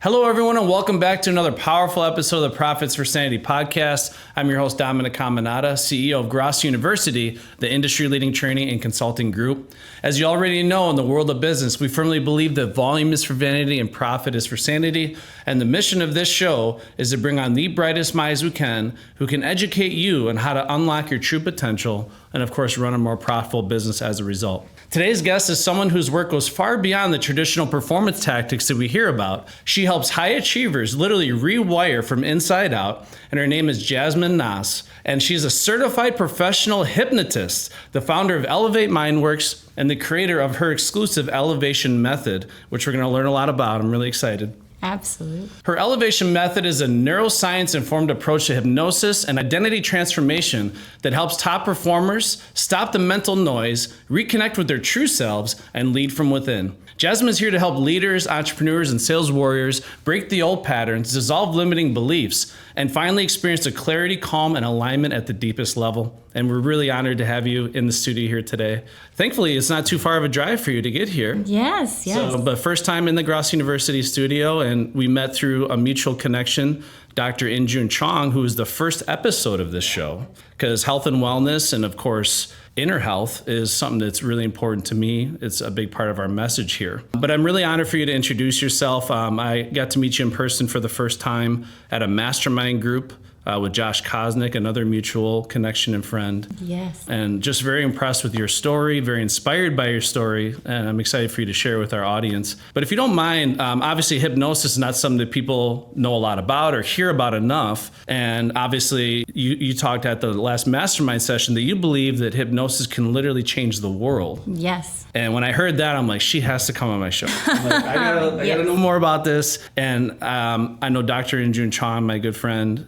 Hello, everyone, and welcome back to another powerful episode of the Profits for Sanity Podcast. I'm your host, Dominic Caminata, CEO of Gross University, the industry-leading training and consulting group. As you already know, in the world of business, we firmly believe that volume is for vanity and profit is for sanity. And the mission of this show is to bring on the brightest minds we can, who can educate you on how to unlock your true potential and, of course, run a more profitable business as a result. Today's guest is someone whose work goes far beyond the traditional performance tactics that we hear about. She helps high achievers literally rewire from inside out, and her name is Jasmin Nass, and she's a certified professional hypnotist, the founder of Elevate Mindworks, and the creator of her exclusive elevation method, which we're going to learn a lot about. I'm really excited. Absolutely. Her elevation method is a neuroscience-informed approach to hypnosis and identity transformation that helps top performers stop the mental noise, reconnect with their true selves, and lead from within. Jasmin is here to help leaders, entrepreneurs, and sales warriors break the old patterns, dissolve limiting beliefs, and finally experience the clarity, calm, and alignment at the deepest level. And we're really honored to have you in the studio here today. Thankfully, it's not too far of a drive for you to get here. Yes. But first time in the Gross University studio, and we met through a mutual connection, Dr. In-Jun Chong, who was the first episode of this show, because health and wellness and, of course, inner health is something that's really important to me. It's a big part of our message here. But I'm really honored for you to introduce yourself. I got to meet you in person for the first time at a mastermind group with Josh Kosnick, another mutual connection and friend. Yes. And just very impressed with your story, very inspired by your story, and I'm excited for you to share with our audience. But if you don't mind, obviously hypnosis is not something that people know a lot about or hear about enough. And obviously you talked at the last mastermind session that you believe that hypnosis can literally change the world. Yes. And when I heard that, I'm like, she has to come on my show. I'm like, I gotta know more about this. And I know Dr. In-Jun Chong, my good friend,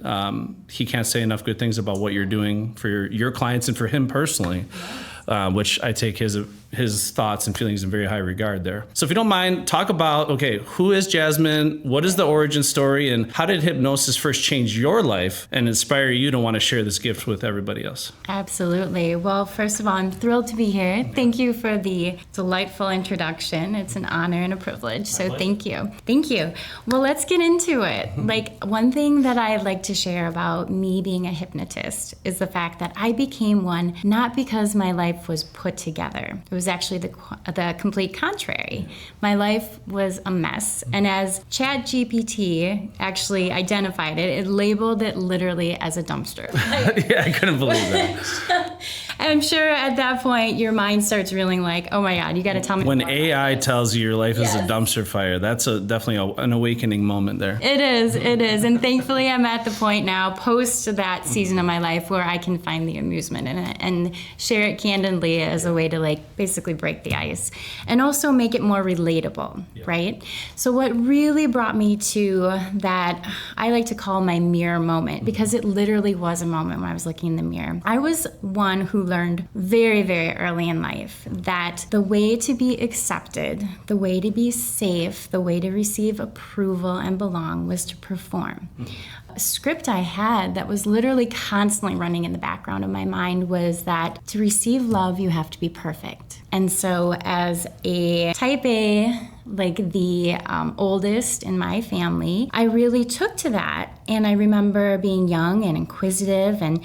he can't say enough good things about what you're doing for your clients and for him personally, which I take his thoughts and feelings in very high regard there. So if you don't mind, talk about, okay, who is Jasmin? What is the origin story? And how did hypnosis first change your life and inspire you to want to share this gift with everybody else? Absolutely. Well, first of all, I'm thrilled to be here. Thank you for the delightful introduction. It's an honor and a privilege. So thank you. Thank you. Well, let's get into it. Like, one thing that I'd like to share about me being a hypnotist is the fact that I became one not because my life was put together. It was actually the complete contrary. My life was a mess. And as ChatGPT actually identified it, it labeled it literally as a dumpster. Yeah, I couldn't believe that. I'm sure at that point, your mind starts reeling like, oh my God, you got to tell me. When AI tells you your life is a dumpster fire, that's definitely an awakening moment there. It is. And thankfully, I'm at the point now, post that season of my life, where I can find the amusement in it and share it candidly as a way to basically break the ice and also make it more relatable, right? So what really brought me to that, I like to call my mirror moment, because it literally was a moment when I was looking in the mirror. I was one who learned very, very early in life that the way to be accepted, the way to be safe, the way to receive approval and belong was to perform. A script I had that was literally constantly running in the background of my mind was that to receive love, you have to be perfect. And so as a type A, like the oldest in my family, I really took to that. And I remember being young and inquisitive and,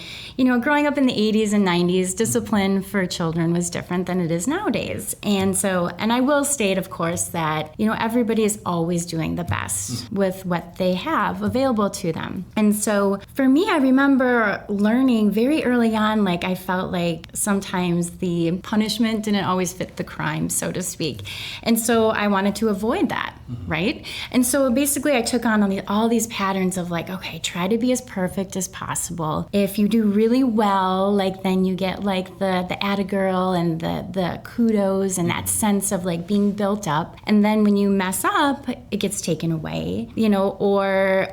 growing up in the 80s and 90s, discipline for children was different than it is nowadays. And I will state, of course, that, everybody is always doing the best with what they have available to them. And so for me, I remember learning very early on, I felt like sometimes the punishment didn't always fit the crime, so to speak. And so I wanted to avoid that, right? And so basically I took on all these patterns of okay, try to be as perfect as possible. If you do really well, then you get the atta girl and the kudos and that sense of being built up. And then when you mess up, it gets taken away, or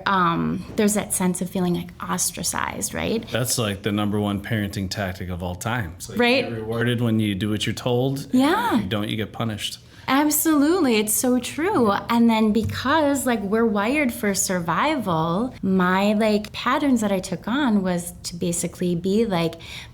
there's that sense of feeling ostracized, right? That's the number one parenting tactic of all time. It's right? You get rewarded when you do what you're told. Yeah. If you don't, you get punished. Absolutely. It's so true. And then because like we're wired for survival, my like patterns that I took on was to basically be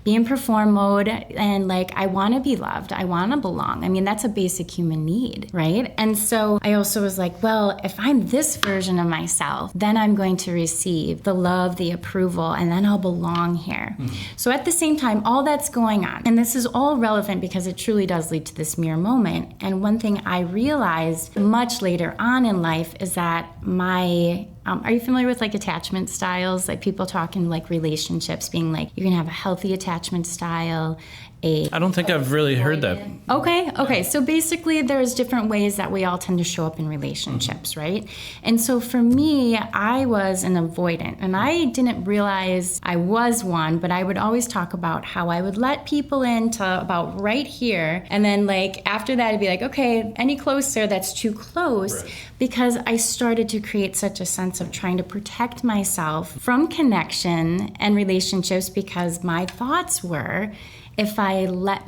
in perform mode and like I want to be loved. I want to belong. I mean, that's a basic human need, right? And so I also was like, well, if I'm this version of myself, then I'm going to receive the love, the approval, and then I'll belong here. So at the same time, all that's going on, and this is all relevant because it truly does lead to this mirror moment. And one thing I realized much later on in life is that are you familiar with like attachment styles? Like people talk in like relationships being like, you can have a healthy attachment style, I don't think I've really heard that. Okay. So basically there's different ways that we all tend to show up in relationships, right? And so for me, I was an avoidant and I didn't realize I was one, but I would always talk about how I would let people into about right here. And then like after that, I'd be like, okay, any closer, that's too close. Right. Because I started to create such a sense of trying to protect myself from connection and relationships because my thoughts were, if I let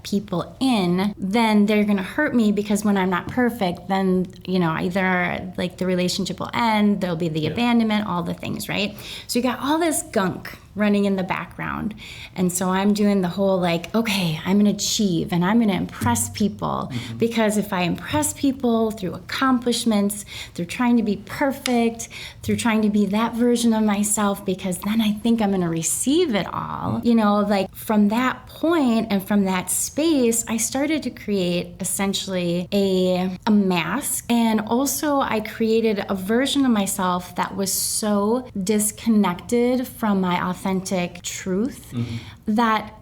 people in, then they're gonna hurt me because when I'm not perfect, then, either like the relationship will end, there'll be the abandonment, all the things, right? So you got all this gunk running in the background. And so I'm doing the whole like, okay, I'm gonna achieve and I'm gonna impress people because if I impress people through accomplishments, through trying to be perfect, through trying to be that version of myself, because then I think I'm gonna receive it all, like from that point and from that space, I started to create essentially a mask. And also I created a version of myself that was so disconnected from my authentic truth that,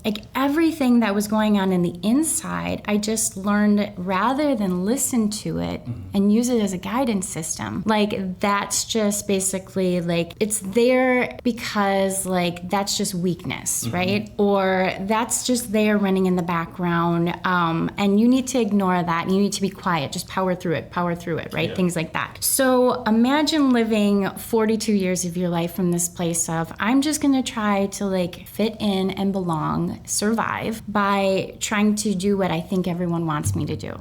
like everything that was going on in the inside, I just learned rather than listen to it and use it as a guidance system. Like that's just basically like, it's there because like, that's just weakness, right? Or that's just there running in the background. And you need to ignore that and you need to be quiet, just power through it, right? Yeah. Things like that. So imagine living 42 years of your life from this place of, I'm just gonna try to like fit in and belong, survive by trying to do what I think everyone wants me to do,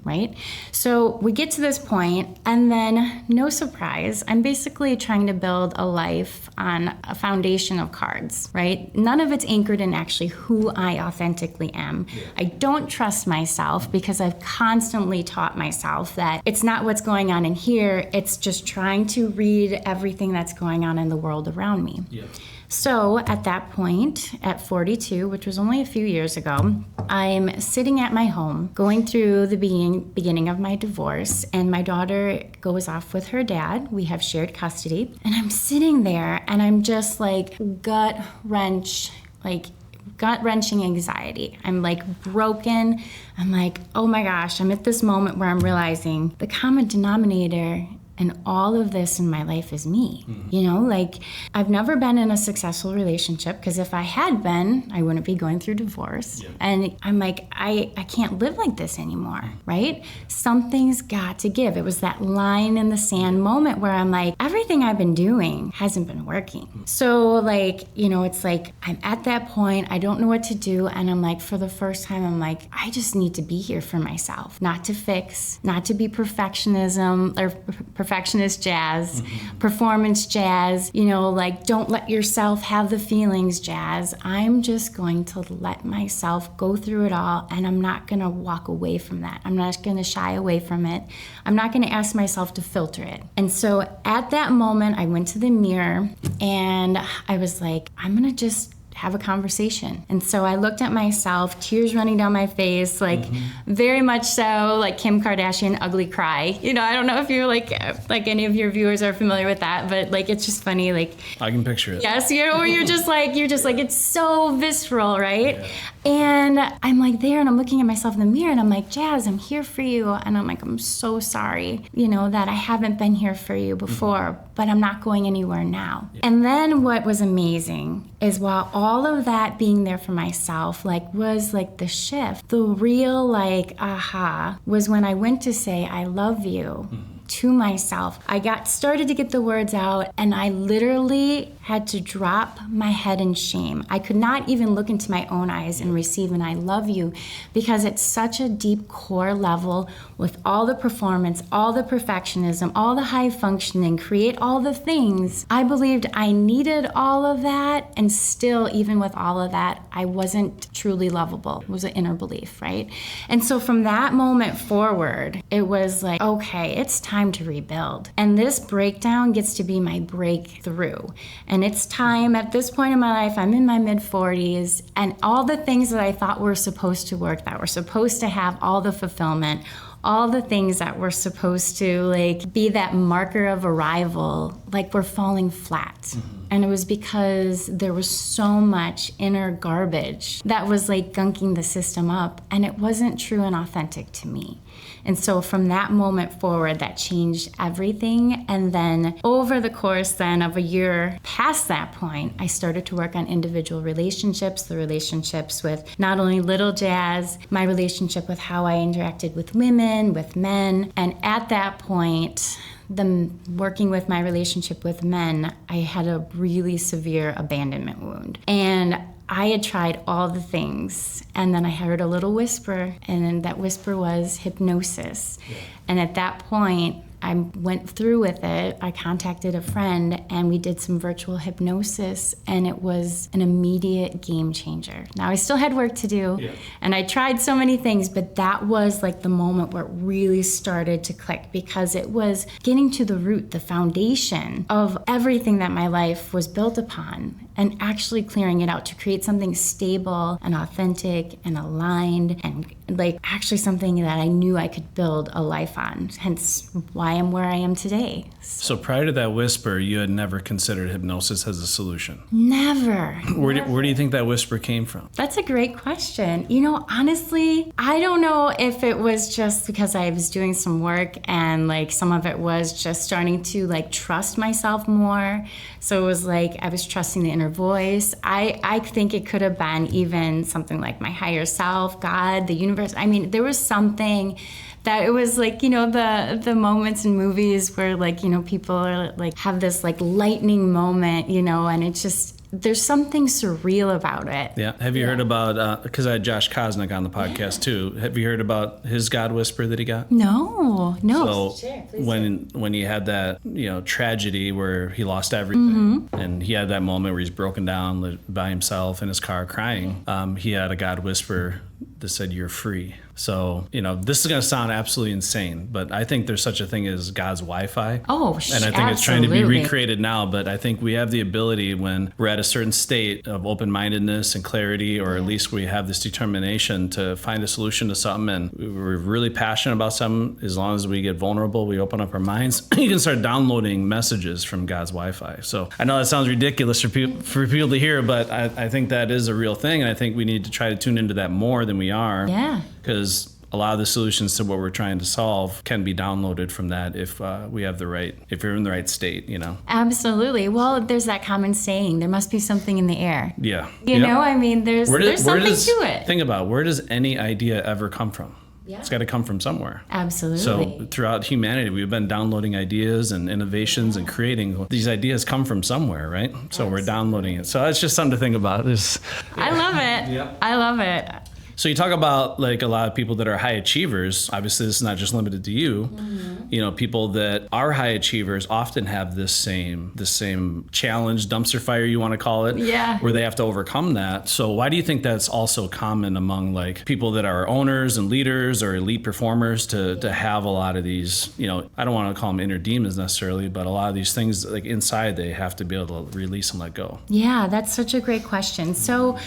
right? So we get to this point and then no surprise, I'm basically trying to build a life on a foundation of cards, right? None of it's anchored in actually who I authentically am. Yeah. I don't trust myself because I've constantly taught myself that it's not what's going on in here, it's just trying to read everything that's going on in the world around me. Yeah. So at that point, at 42, which was only a few years ago, I'm sitting at my home going through the beginning of my divorce, and my daughter goes off with her dad. We have shared custody, and I'm sitting there and I'm just like gut-wrenching anxiety. I'm like broken. I'm like, oh my gosh, I'm at this moment where I'm realizing the common denominator and all of this in my life is me. Like I've never been in a successful relationship because if I had been, I wouldn't be going through divorce. Yeah. And I'm like, I can't live like this anymore, right? Something's got to give. It was that line in the sand moment where I'm like, everything I've been doing hasn't been working. So like, it's like, I'm at that point, I don't know what to do. And I'm like, for the first time, I'm like, I just need to be here for myself, not to fix, not to be perfectionist jazz, performance jazz, like don't let yourself have the feelings jazz. I'm just going to let myself go through it all and I'm not going to walk away from that. I'm not going to shy away from it. I'm not going to ask myself to filter it. And so at that moment, I went to the mirror and I was like, I'm going to just have a conversation. And so I looked at myself, tears running down my face, like very much so like Kim Kardashian ugly cry. I don't know if you're like any of your viewers are familiar with that, but like it's just funny, like I can picture it. Yes, or you're just like it's so visceral, right? Yeah. And I'm like there and I'm looking at myself in the mirror and I'm like, Jazz, I'm here for you. And I'm like, I'm so sorry, that I haven't been here for you before, but I'm not going anywhere now. Yeah. And then what was amazing is while all of that being there for myself, was the shift, the real aha was when I went to say, I love you to myself. I started to get the words out, and I literally had to drop my head in shame. I could not even look into my own eyes and receive an I love you, because it's such a deep core level with all the performance, all the perfectionism, all the high functioning, create all the things. I believed I needed all of that, and still, even with all of that, I wasn't truly lovable. It was an inner belief, right? And so from that moment forward, it was like, okay, it's time to rebuild. And this breakdown gets to be my breakthrough. And it's time, at this point in my life, I'm in my mid-40s, and all the things that I thought were supposed to work, that were supposed to have all the fulfillment, all the things that were supposed to like be that marker of arrival, like were falling flat. Mm-hmm. And it was because there was so much inner garbage that was like gunking the system up, and it wasn't true and authentic to me. And so from that moment forward, that changed everything. And then over the course then of a year past that point, I started to work on individual relationships, the relationships with not only little Jazz, my relationship with how I interacted with women, with men. And at that point, working with my relationship with men, I had a really severe abandonment wound. And I had tried all the things, and then I heard a little whisper, and then that whisper was hypnosis. Yeah. And at that point, I went through with it. I contacted a friend, and we did some virtual hypnosis, and it was an immediate game changer. Now, I still had work to do, and I tried so many things, but that was like the moment where it really started to click, because it was getting to the root, the foundation of everything that my life was built upon, and actually clearing it out to create something stable and authentic and aligned, and like actually something that I knew I could build a life on, hence why I'm where I am today. So prior to that whisper, you had never considered hypnosis as a solution? Never. Where do you think that whisper came from? That's a great question. You know, honestly, I don't know if it was just because I was doing some work, and like some of it was just starting to like trust myself more. So it was like I was trusting the inner voice. I think it could have been even something like my higher self, God, the universe. I mean, there was something that it was like, you know, the moments in movies where like, you know, people are like have this like lightning moment, you know, and it's just, there's something surreal about it. Yeah. Have you heard about, because I had Josh Kosnick on the podcast too. Have you heard about his God whisper that he got? No. So when he had that, you know, tragedy where he lost everything, and he had that moment where he's broken down by himself in his car crying, he had a God whisper that said, "You're free." So, you know, this is going to sound absolutely insane, but I think there's such a thing as God's Wi-Fi. Oh, and I think it's trying to be recreated now, but I think we have the ability when we're at a certain state of open-mindedness and clarity, or at least we have this determination to find a solution to something, and we're really passionate about something. As long as we get vulnerable, we open up our minds, you can start downloading messages from God's Wi-Fi. So I know that sounds ridiculous for people to hear, but I think that is a real thing, and I think we need to try to tune into that more than we are. Yeah. Because a lot of the solutions to what we're trying to solve can be downloaded from that if we have if you're in the right state, you know. Absolutely. Well, there's that common saying, there must be something in the air. Yeah. You know, I mean, there's something to it. Think about, where does any idea ever come from? Yeah. It's got to come from somewhere. Absolutely. So throughout humanity, we've been downloading ideas and innovations and creating. These ideas come from somewhere, right? So we're downloading it. So it's just something to think about. I love it. Yep. I love it. So you talk about like a lot of people that are high achievers. Obviously, this is not just limited to you. Mm-hmm. You know, people that are high achievers often have this same challenge, dumpster fire, you want to call it, where they have to overcome that. So why do you think that's also common among like people that are owners and leaders or elite performers to have a lot of these, you know, I don't want to call them inner demons necessarily, but a lot of these things like inside they have to be able to release and let go? Yeah, that's such a great question. So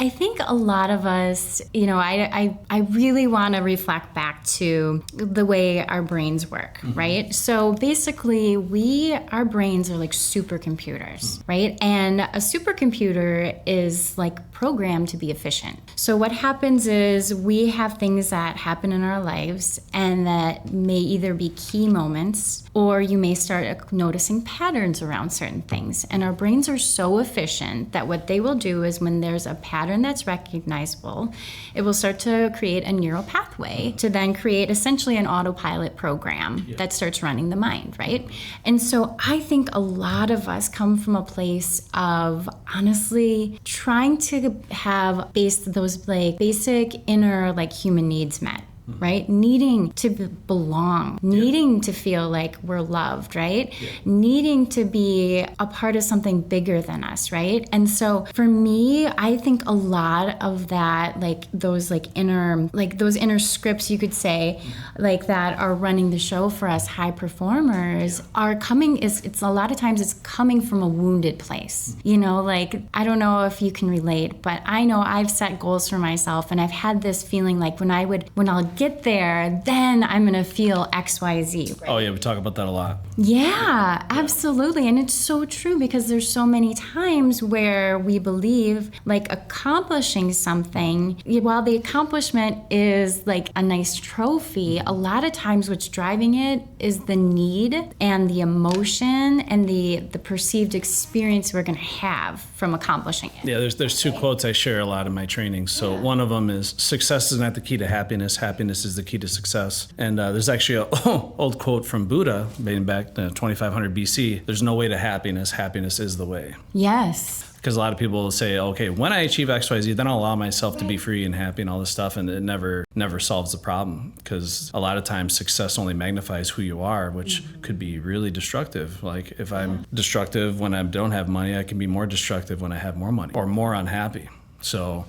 I think a lot of us, you know, I really want to reflect back to the way our brains work, right? So basically, our brains are like supercomputers, right? And a supercomputer is like programmed to be efficient. So what happens is we have things that happen in our lives and that may either be key moments or you may start noticing patterns around certain things. And our brains are so efficient that what they will do is when there's a pattern that's recognizable, it will start to create a neural pathway to then create essentially an autopilot program that starts running the mind, right? And so I think a lot of us come from a place of honestly trying to have those like basic inner like human needs met. Right? Needing to belong, needing to feel like we're loved, right? Needing to be a part of something bigger than us, right? And so for me, I think a lot of that, like those inner scripts, you could say, like that are running the show for us high performers are coming, it's a lot of times it's coming from a wounded place. You know, like, I don't know if you can relate, but I know I've set goals for myself and I've had this feeling like when I'll get there, then I'm gonna feel XYZ. Right? Oh yeah, we talk about that a lot. Yeah, absolutely. And it's so true because there's so many times where we believe like accomplishing something, while the accomplishment is like a nice trophy, a lot of times what's driving it is the need and the emotion and the perceived experience we're gonna have from accomplishing it. Yeah, there's two quotes I share a lot in my training. So one of them is, success is not the key to happiness, happiness is the key to success. And there's actually an old quote from Buddha, dating back to 2500 BC, there's no way to happiness, happiness is the way. Yes. Because a lot of people will say, okay, when I achieve XYZ, then I'll allow myself to be free and happy and all this stuff, and it never solves the problem. Because a lot of times success only magnifies who you are, which could be really destructive. Like if I'm destructive when I don't have money, I can be more destructive when I have more money or more unhappy. So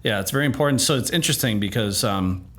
yeah, it's very important. So it's interesting because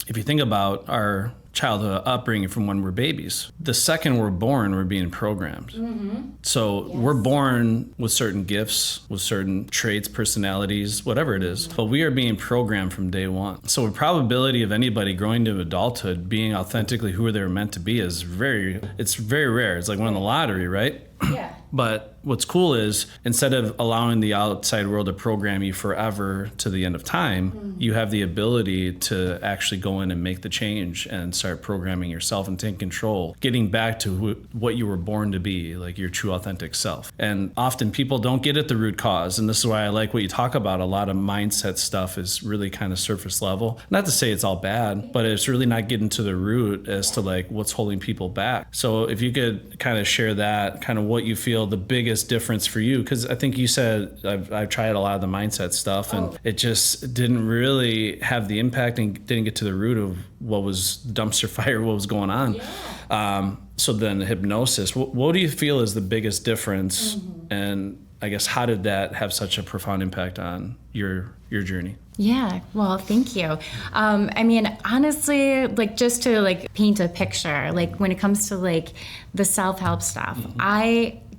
if you think about our childhood upbringing from when we're babies, the second we're born, we're being programmed. So we're born with certain gifts, with certain traits, personalities, whatever it is, but we are being programmed from day one. So the probability of anybody growing to adulthood being authentically who they were meant to be is very rare. It's like winning the lottery, right? Yeah. But what's cool is instead of allowing the outside world to program you forever to the end of time, you have the ability to actually go in and make the change and start programming yourself and take control, getting back to what you were born to be, like your true authentic self. And often people don't get at the root cause. And this is why I like what you talk about. A lot of mindset stuff is really kind of surface level. Not to say it's all bad, but it's really not getting to the root as to like what's holding people back. So if you could kind of share that, kind of what you feel the biggest difference for you, because I think you said I've tried a lot of the mindset stuff and it just didn't really have the impact and didn't get to the root of what was dumpster fire, what was going on. So then hypnosis, what do you feel is the biggest difference? And I guess how did that have such a profound impact on your journey? Yeah, well, thank you. I mean, honestly, like just to like paint a picture, like when it comes to like the self-help stuff,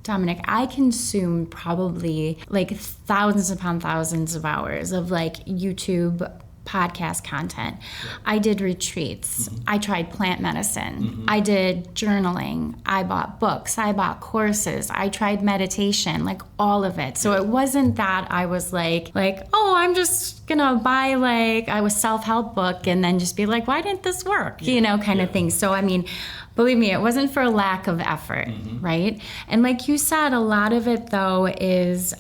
Dominic, I consume probably like thousands upon thousands of hours of like YouTube podcast content. I did retreats. I tried plant medicine. I did journaling. I bought books. I bought courses. I tried meditation, like all of it. So it wasn't that I was like, oh, I'm just gonna buy like a self-help book and then just be like, why didn't this work? You know, kind of thing. So, I mean, believe me, it wasn't for lack of effort, right? And like you said, a lot of it though is,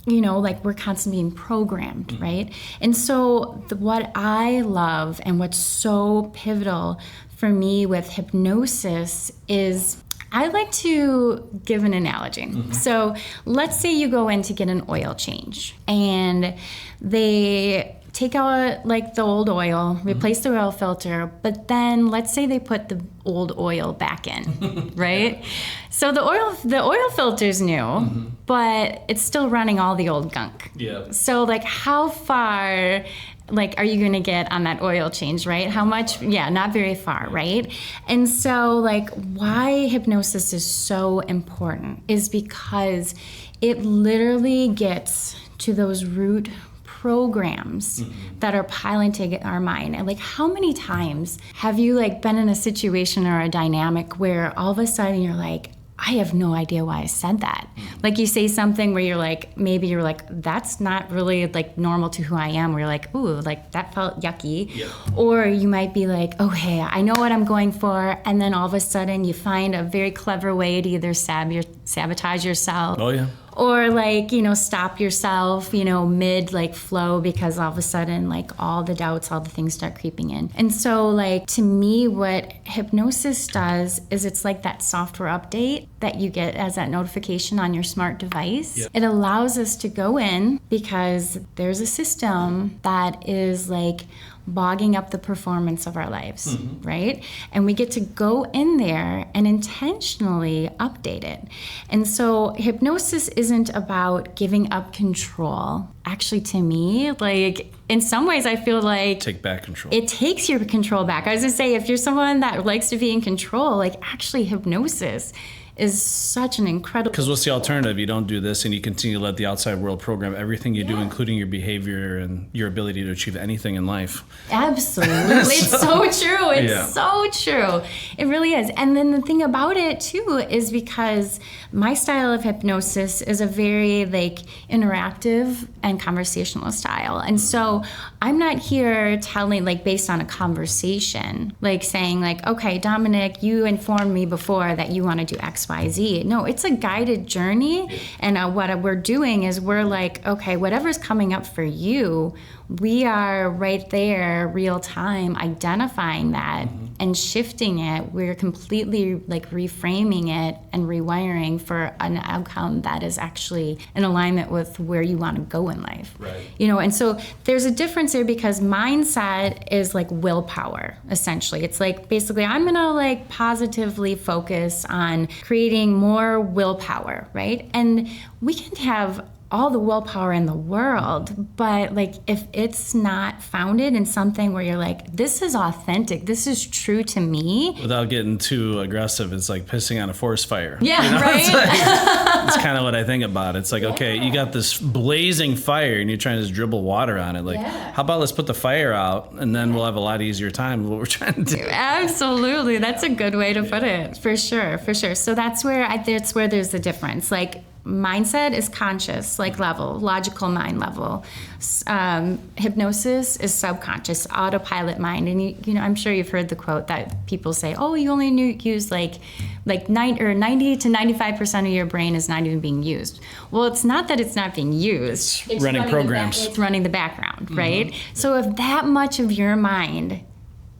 you know, like we're constantly being programmed, right? And so what I love and what's so pivotal for me with hypnosis is I like to give an analogy. So let's say you go in to get an oil change and they take out like the old oil, replace the oil filter, but then let's say they put the old oil back in, right? So the oil filter's new, but it's still running all the old gunk. Yeah. So like how far like are you gonna get on that oil change, right? How much? Yeah, not very far, right? And so like why hypnosis is so important is because it literally gets to those root programs that are piloting our mind. And like how many times have you like been in a situation or a dynamic where all of a sudden you're like, I have no idea why I said that. Like you say something where you're like, maybe you're like, that's not really like normal to who I am. Where you're like, ooh, like that felt yucky. Yeah. Or you might be like, okay, I know what I'm going for. And then all of a sudden you find a very clever way to either sabotage yourself. Oh, yeah. Or like, stop yourself, mid like flow, because all of a sudden like all the doubts, all the things start creeping in. And so like to me, what hypnosis does is it's like that software update that you get as that notification on your smart device. Yep. It allows us to go in because there's a system that is like bogging up the performance of our lives, right? And we get to go in there and intentionally update it. And so hypnosis isn't about giving up control. Actually, to me, like in some ways, I feel like take back control. It takes your control back. I was gonna say, if you're someone that likes to be in control, like actually hypnosis is such an incredible... Because what's the alternative? You don't do this and you continue to let the outside world program everything you do, including your behavior and your ability to achieve anything in life. Absolutely. It's so true. It's so true. It really is. And then the thing about it too is because my style of hypnosis is a very like interactive and conversational style. And so I'm not here telling like based on a conversation, like saying like, okay, Dominic, you informed me before that you want to do X, Y, Z. No, it's a guided journey. And what we're doing is we're like, okay, whatever's coming up for you, we are right there real time identifying that and shifting it. We're completely like reframing it and rewiring for an outcome that is actually in alignment with where you want to go in life. Right. And so there's a difference there because mindset is like willpower, essentially. It's like basically I'm gonna like positively focus on creating more willpower, right? And we can have all the willpower in the world, but like if it's not founded in something where you're like, this is authentic, this is true to me. Without getting too aggressive, it's like pissing on a forest fire. Yeah, right? It's kind of what I think about. It's like, okay, you got this blazing fire and you're trying to just dribble water on it. Like, how about let's put the fire out and then we'll have a lot easier time with what we're trying to do. Absolutely. That's a good way to put it. For sure. So that's where there's the difference. Like, mindset is conscious, like level, logical mind level. Hypnosis is subconscious, autopilot mind. And I'm sure you've heard the quote that people say, "Oh, you only use like 90 to 95% of your brain is not even being used." Well, it's not that it's not being used. It's running programs. It's running the background, right? So if that much of your mind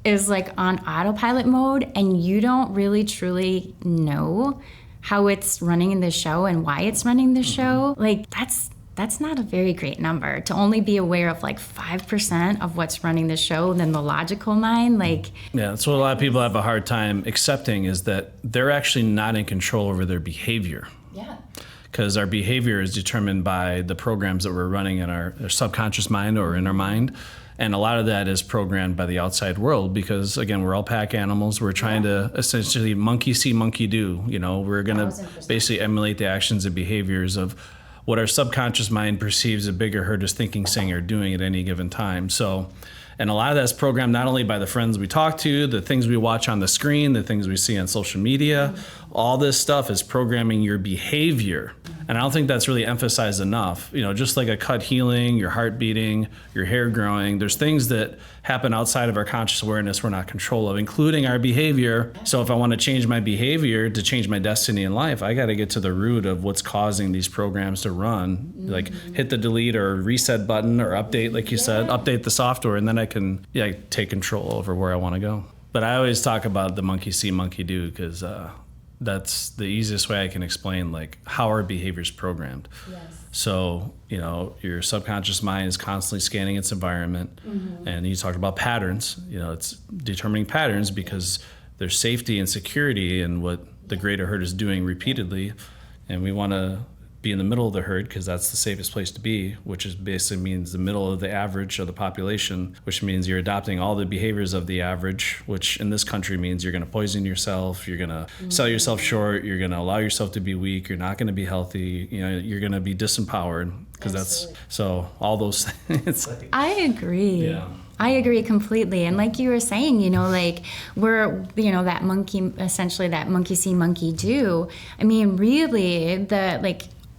is like on autopilot mode and you don't really truly know how it's running in the show and why it's running the show, like that's not a very great number to only be aware of like 5% of what's running the show than the logical mind. Like, yeah, that's what a lot of people have a hard time accepting is that they're actually not in control over their behavior. Yeah. Because our behavior is determined by the programs that we're running in our subconscious mind or in our mind. And a lot of that is programmed by the outside world because, again, we're all pack animals. We're trying to essentially monkey see, monkey do. We're going to basically emulate the actions and behaviors of what our subconscious mind perceives a bigger herd is thinking, saying, or doing at any given time. So, and a lot of that's programmed not only by the friends we talk to, the things we watch on the screen, the things we see on social media. All this stuff is programming your behavior. And I don't think that's really emphasized enough. Just like a cut healing, your heart beating, your hair growing, there's things that happen outside of our conscious awareness we're not in control of, including our behavior. So if I want to change my behavior to change my destiny in life, I got to get to the root of what's causing these programs to run. Like hit the delete or reset button or update, like you said, update the software, and then I can take control over where I want to go. But I always talk about the monkey see, monkey do, because that's the easiest way I can explain like how our behavior is programmed. Yes. So, your subconscious mind is constantly scanning its environment. And you talked about patterns. It's determining patterns because there's safety and security in what the greater herd is doing repeatedly. And we want to be in the middle of the herd because that's the safest place to be, which is basically means the middle of the average of the population, which means you're adopting all the behaviors of the average, which in this country means you're going to poison yourself, you're going to sell yourself short, you're going to allow yourself to be weak, you're not going to be healthy, you're going to be disempowered. because that's so all those things. I agree. Yeah. I agree completely. And like you were saying, like we're, that monkey, essentially that monkey see, monkey do. I mean, really,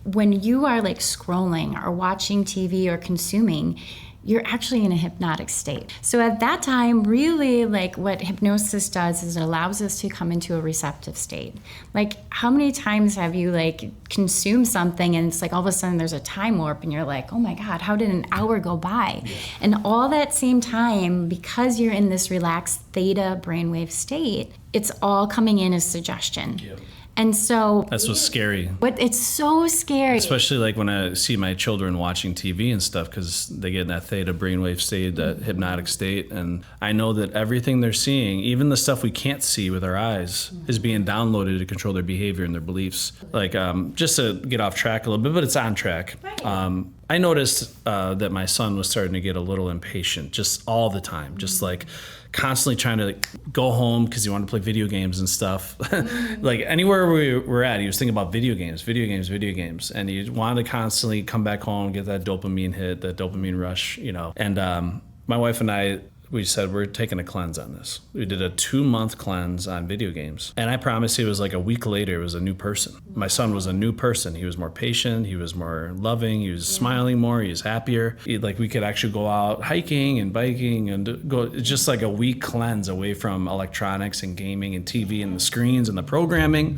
when you are like scrolling or watching TV or consuming, you're actually in a hypnotic state. So at that time, really, like what hypnosis does is it allows us to come into a receptive state. Like, how many times have you like consumed something and it's like all of a sudden there's a time warp and you're like, oh my God, how did an hour go by? Yeah. And all that same time, because you're in this relaxed theta brainwave state, it's all coming in as suggestion. Yeah. And so that's what's scary. It's so scary. Especially like when I see my children watching TV and stuff, because they get in that theta brainwave state, that hypnotic state. And I know that everything they're seeing, even the stuff we can't see with our eyes, is being downloaded to control their behavior and their beliefs. Like, just to get off track a little bit, but it's on track. Right. I noticed that my son was starting to get a little impatient just all the time, just like constantly trying to go home because he wanted to play video games and stuff. Like anywhere we were at, he was thinking about video games. And he wanted to constantly come back home, get that dopamine hit, that dopamine rush, And my wife and I, we said, we're taking a cleanse on this. We did a 2-month cleanse on video games. And I promise you, it was like a week later, it was a new person. My son was a new person. He was more patient. He was more loving. He was smiling more. He was happier. We could actually go out hiking and biking and go, just like a week cleanse away from electronics and gaming and TV and the screens and the programming.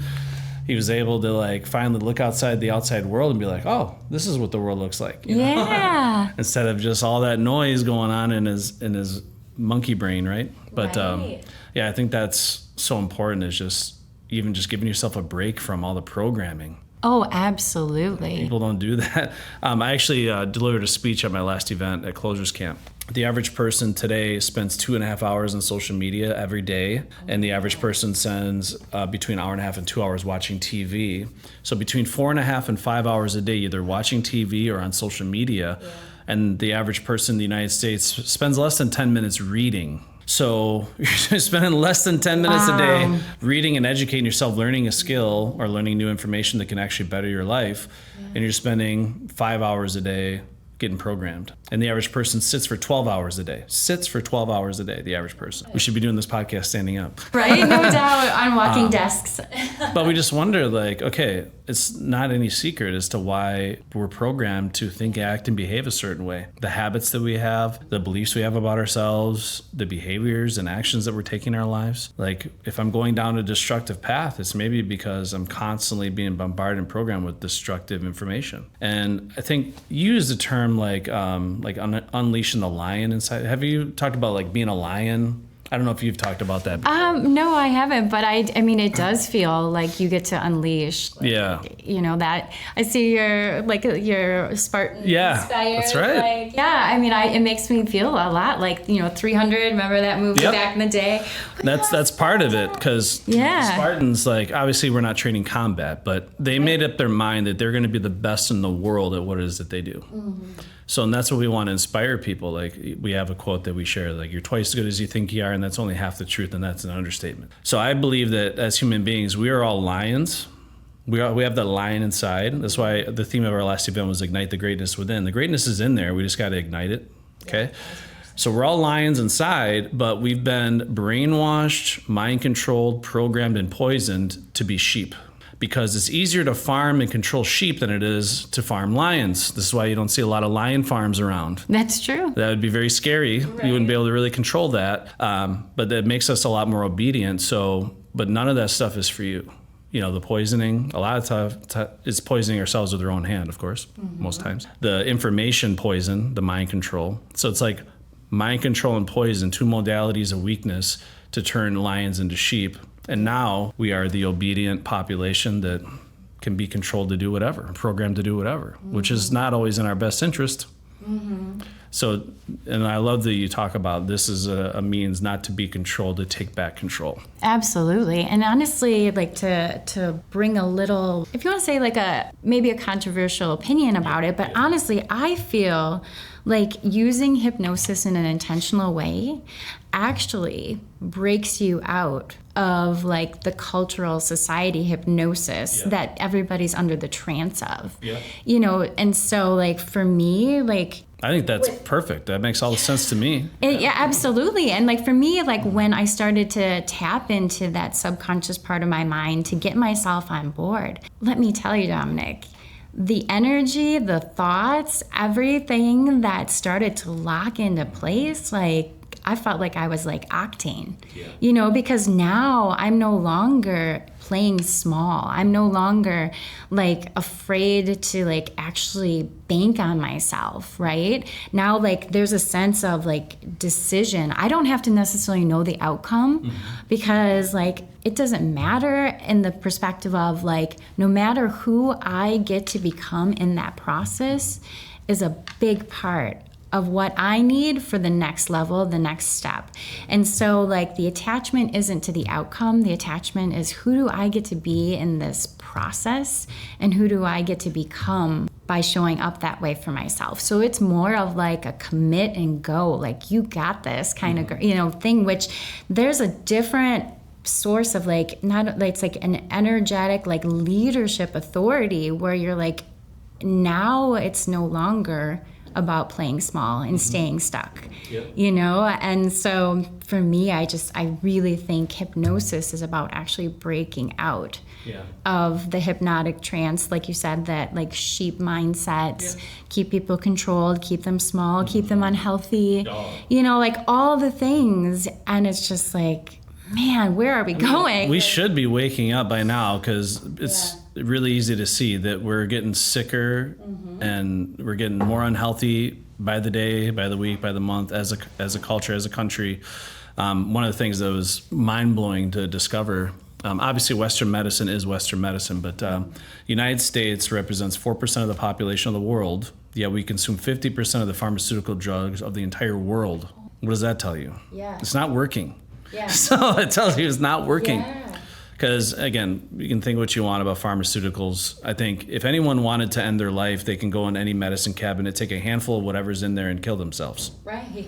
He was able to like finally look outside the outside world and be like, oh, this is what the world looks like. Yeah. Instead of just all that noise going on in his monkey brain, right? But right. I think that's so important, is just giving yourself a break from all the programming. Oh, absolutely. People don't do that. I actually delivered a speech at my last event at Closers Camp. The average person today spends 2.5 hours on social media every day, and the average person spends between 1.5 hours and 2 hours watching TV. So between 4.5 and 5 hours a day, either watching TV or on social media. Yeah. And the average person in the United States spends less than 10 minutes reading. So you're spending less than 10 minutes a day reading and educating yourself, learning a skill or learning new information that can actually better your life. Yeah. And you're spending 5 hours a day getting programmed. And the average person sits for 12 hours a day. The average person. We should be doing this podcast standing up. Right? No doubt, on walking desks. But we just wonder, like, okay, it's not any secret as to why we're programmed to think, act, and behave a certain way. The habits that we have, the beliefs we have about ourselves, the behaviors and actions that we're taking in our lives. Like, if I'm going down a destructive path, it's maybe because I'm constantly being bombarded and programmed with destructive information. And I think you use the term unleashing the lion inside. Have you talked about like being a lion? I don't know if you've talked about that before. No, I haven't, but I mean, it does feel like you get to unleash. Yeah. That I see your Spartan. Yeah, inspired, that's right. I mean, it makes me feel a lot like 300. Remember that movie back in the day? That's part of it, because Spartans, like, obviously we're not training combat, but they made up their mind that they're going to be the best in the world at what it is that they do. Mm-hmm. So, and that's what we want to inspire people. Like, we have a quote that we share, like, you're twice as good as you think you are, and that's only half the truth, and that's an understatement. So I believe that as human beings, we are all lions. We have that lion inside. That's why the theme of our last event was Ignite the Greatness Within. The greatness is in there. We just got to ignite it, okay? So we're all lions inside, but we've been brainwashed, mind-controlled, programmed, and poisoned to be sheep. Because it's easier to farm and control sheep than it is to farm lions. This is why you don't see a lot of lion farms around. That's true. That would be very scary. Right. You wouldn't be able to really control that. But that makes us a lot more obedient. But none of that stuff is for you. The poisoning, a lot of time it's poisoning ourselves with our own hand, of course, most times. The information poison, the mind control. So it's like mind control and poison, two modalities of weakness to turn lions into sheep. And now we are the obedient population that can be controlled to do whatever, programmed to do whatever, which is not always in our best interest. Mm-hmm. So, and I love that you talk about this is a means not to be controlled, to take back control. Absolutely. And honestly, like to bring a little, if you want to say like maybe a controversial opinion about it, but honestly, I feel like using hypnosis in an intentional way actually breaks you out of like the cultural society hypnosis that everybody's under the trance of, and so like for me, like, I think that's perfect. That makes all the sense to me. Yeah, absolutely. And like for me, like when I started to tap into that subconscious part of my mind to get myself on board, let me tell you, Dominic, the energy, the thoughts, everything that started to lock into place, like I felt like I was like octane, because now I'm no longer playing small. I'm no longer like afraid to like actually bank on myself, right? Now like there's a sense of like decision. I don't have to necessarily know the outcome because like it doesn't matter in the perspective of like no matter who I get to become in that process is a big part of what I need for the next level, the next step. And so like the attachment isn't to the outcome, the attachment is who do I get to be in this process and who do I get to become by showing up that way for myself. So it's more of like a commit and go, like you got this kind of, thing, which there's a different source of like, not like it's like an energetic like leadership authority where you're like, now it's no longer about playing small and staying stuck, and so for me, I really think hypnosis is about actually breaking out of the hypnotic trance, like you said, that like sheep mindsets keep people controlled, keep them small, keep them unhealthy, like all the things, and it's just like, man, where are we going? We should be waking up by now because it's really easy to see that we're getting sicker and we're getting more unhealthy by the day, by the week, by the month as a culture, as a country. One of the things that was mind-blowing to discover, obviously Western medicine is Western medicine, but United States represents 4% of the population of the world, yet we consume 50% of the pharmaceutical drugs of the entire world. What does that tell you? It's not working. So it tells you it's not working. Because, again, you can think what you want about pharmaceuticals. I think if anyone wanted to end their life, they can go in any medicine cabinet, take a handful of whatever's in there and kill themselves. Right.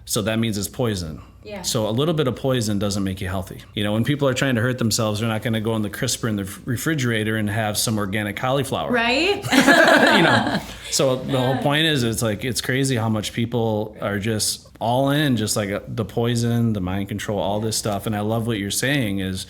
So that means it's poison. So a little bit of poison doesn't make you healthy. When people are trying to hurt themselves, they're not going to go in the crisper in the refrigerator and have some organic cauliflower. Right. So the whole point is, it's like, it's crazy how much people are just all in, just like the poison, the mind control, all this stuff. And I love what you're saying is,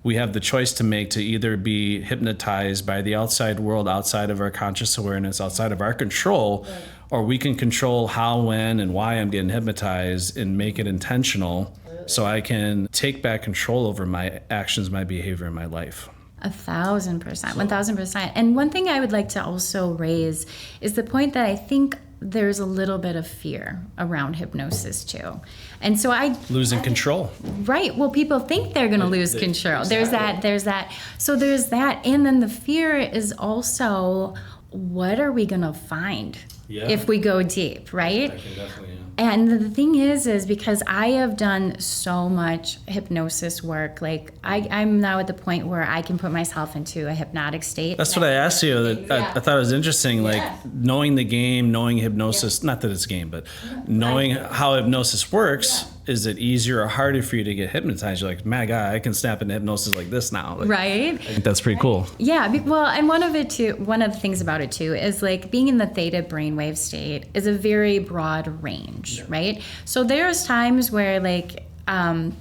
we have the choice to make to either be hypnotized by the outside world, outside of our conscious awareness, outside of our control, or we can control how, when, and why I'm getting hypnotized and make it intentional so I can take back control over my actions, my behavior, and my life. 1,000%, 1,000%. And one thing I would like to also raise is the point that I think there's a little bit of fear around hypnosis too. And so losing control. Right. Well, people think they're going to lose control. Exactly. There's that. So there's that. And then the fear is also, what are we going to find if we go deep, right? I can definitely, And the thing is because I have done so much hypnosis work, like I'm now at the point where I can put myself into a hypnotic state. That's what I asked you. I thought it was interesting, like knowing the game, knowing hypnosis, not that it's a game, but knowing how hypnosis works. Is it easier or harder for you to get hypnotized? You're like, my God, I can snap into hypnosis like this now. Like, right. I think that's pretty cool. Yeah. Well, and one of the things about it too is like being in the theta brainwave state is a very broad range, right? So there's times where like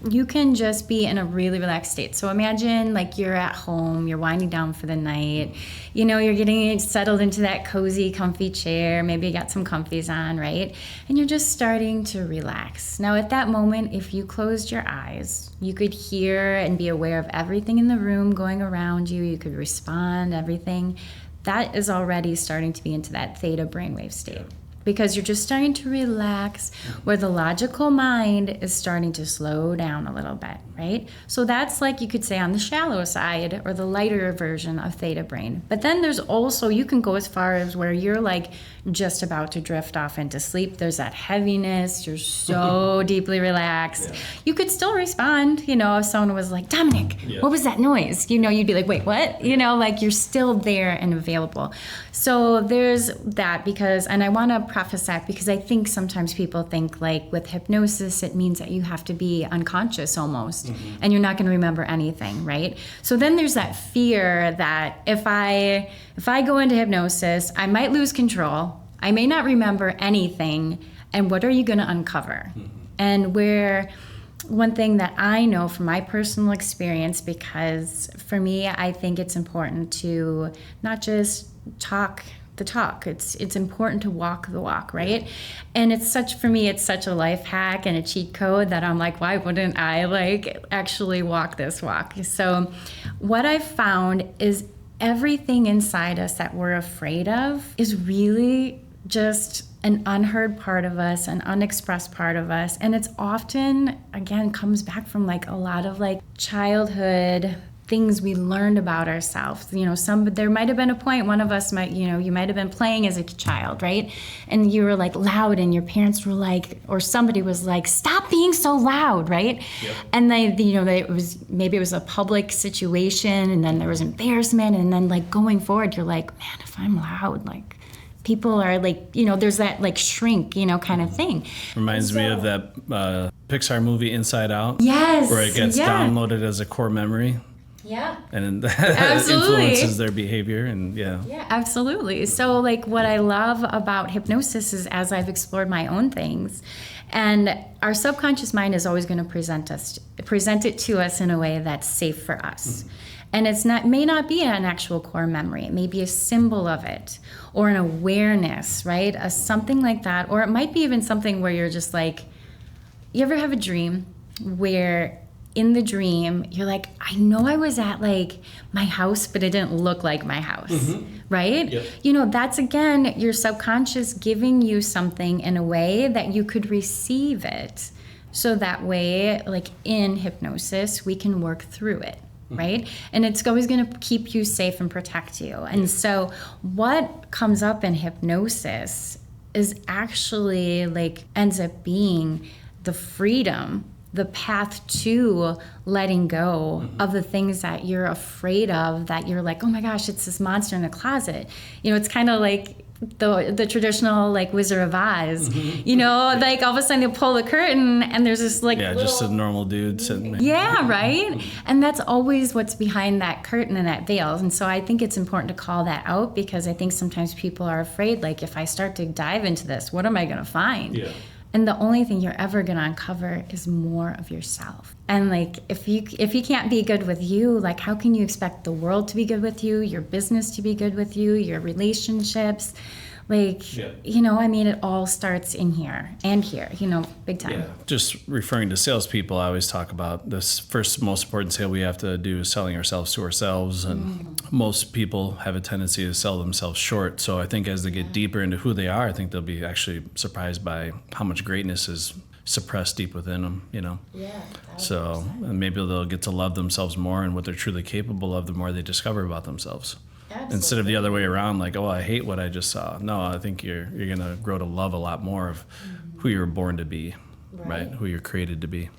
you can just be in a really relaxed state. So imagine like you're at home, you're winding down for the night, you're getting settled into that cozy, comfy chair. Maybe you got some comfies on, right? And you're just starting to relax. Now at that moment, if you closed your eyes, you could hear and be aware of everything in the room going around you. You could respond, everything. That is already starting to be into that theta brainwave state. because you're just starting to relax, where the logical mind is starting to slow down a little bit, right? So that's like, you could say, on the shallow side or the lighter version of theta brain. But then there's also, you can go as far as where you're like just about to drift off into sleep. There's that heaviness. You're so deeply relaxed. Yeah. You could still respond, you know, if someone was like, Dominic, what was that noise? You know, you'd be like, wait, what? You know, like, you're still there and available. So there's that, because, and I want to preface that because I think sometimes people think like with hypnosis, it means that you have to be unconscious almost, and you're not going to remember anything, right? So then there's that fear that if I go into hypnosis, I might lose control. I may not remember anything. And what are you going to uncover? And where one thing that I know from my personal experience, because for me, I think it's important to not just talk the talk. It's important to walk the walk, right? And it's such, for me, it's such a life hack and a cheat code that I'm like, why wouldn't I like actually walk this walk? So what I've found is everything inside us that we're afraid of is really just an unheard part of us, an unexpressed part of us. And it's often, again, comes back from like a lot of like childhood things we learned about ourselves. You know, there might have been a point, one of us might, you know, you might have been playing as a child, right? And you were like loud and your parents were like, or somebody was like, stop being so loud, right? Yep. And they, you know, maybe it was a public situation, and then there was embarrassment, and then like going forward, you're like, man, if I'm loud, like, people are like, you know, there's that like shrink, you know, kind of thing. Reminds me of that Pixar movie Inside Out. Yes. Where it gets downloaded as a core memory. Yeah. And that influences their behavior. And yeah, absolutely. So like what I love about hypnosis is, as I've explored my own things, and our subconscious mind is always going to present it to us in a way that's safe for us. And may not be an actual core memory. It may be a symbol of it, or an awareness, right? Something like that. Or it might be even something where you're just like, you ever have a dream where in the dream, you're like, I know I was at like my house, but it didn't look like my house, right? Yep. You know, that's again, your subconscious giving you something in a way that you could receive it. So that way, like in hypnosis, we can work through it, right? And it's always going to keep you safe and protect you. And so what comes up in hypnosis is actually like ends up being the freedom, the path to letting go of the things that you're afraid of, that you're like, oh my gosh, it's this monster in the closet. You know, it's kind of like the traditional like Wizard of Oz, you know, like all of a sudden they pull the curtain and there's this like just a normal dude sitting there. Yeah, right? And that's always what's behind that curtain and that veil. And so I think it's important to call that out, because I think sometimes people are afraid, like, if I start to dive into this, what am I going to find? Yeah. And the only thing you're ever going to uncover is more of yourself. And like, if you can't be good with you, like, how can you expect the world to be good with you, your business to be good with you, your relationships? Like, you know, I mean, it all starts in here and here, you know, big time. Yeah. Just referring to salespeople, I always talk about this first most important sale we have to do is selling ourselves to ourselves. And most people have a tendency to sell themselves short. So I think as they get deeper into who they are, I think they'll be actually surprised by how much greatness is suppressed deep within them, you know? Yeah. 100%. So and maybe they'll get to love themselves more, and what they're truly capable of, the more they discover about themselves. Absolutely. Instead of the other way around, like, oh, I hate what I just saw. No, I think you're going to grow to love a lot more of who you were born to be, right? Who you're created to be.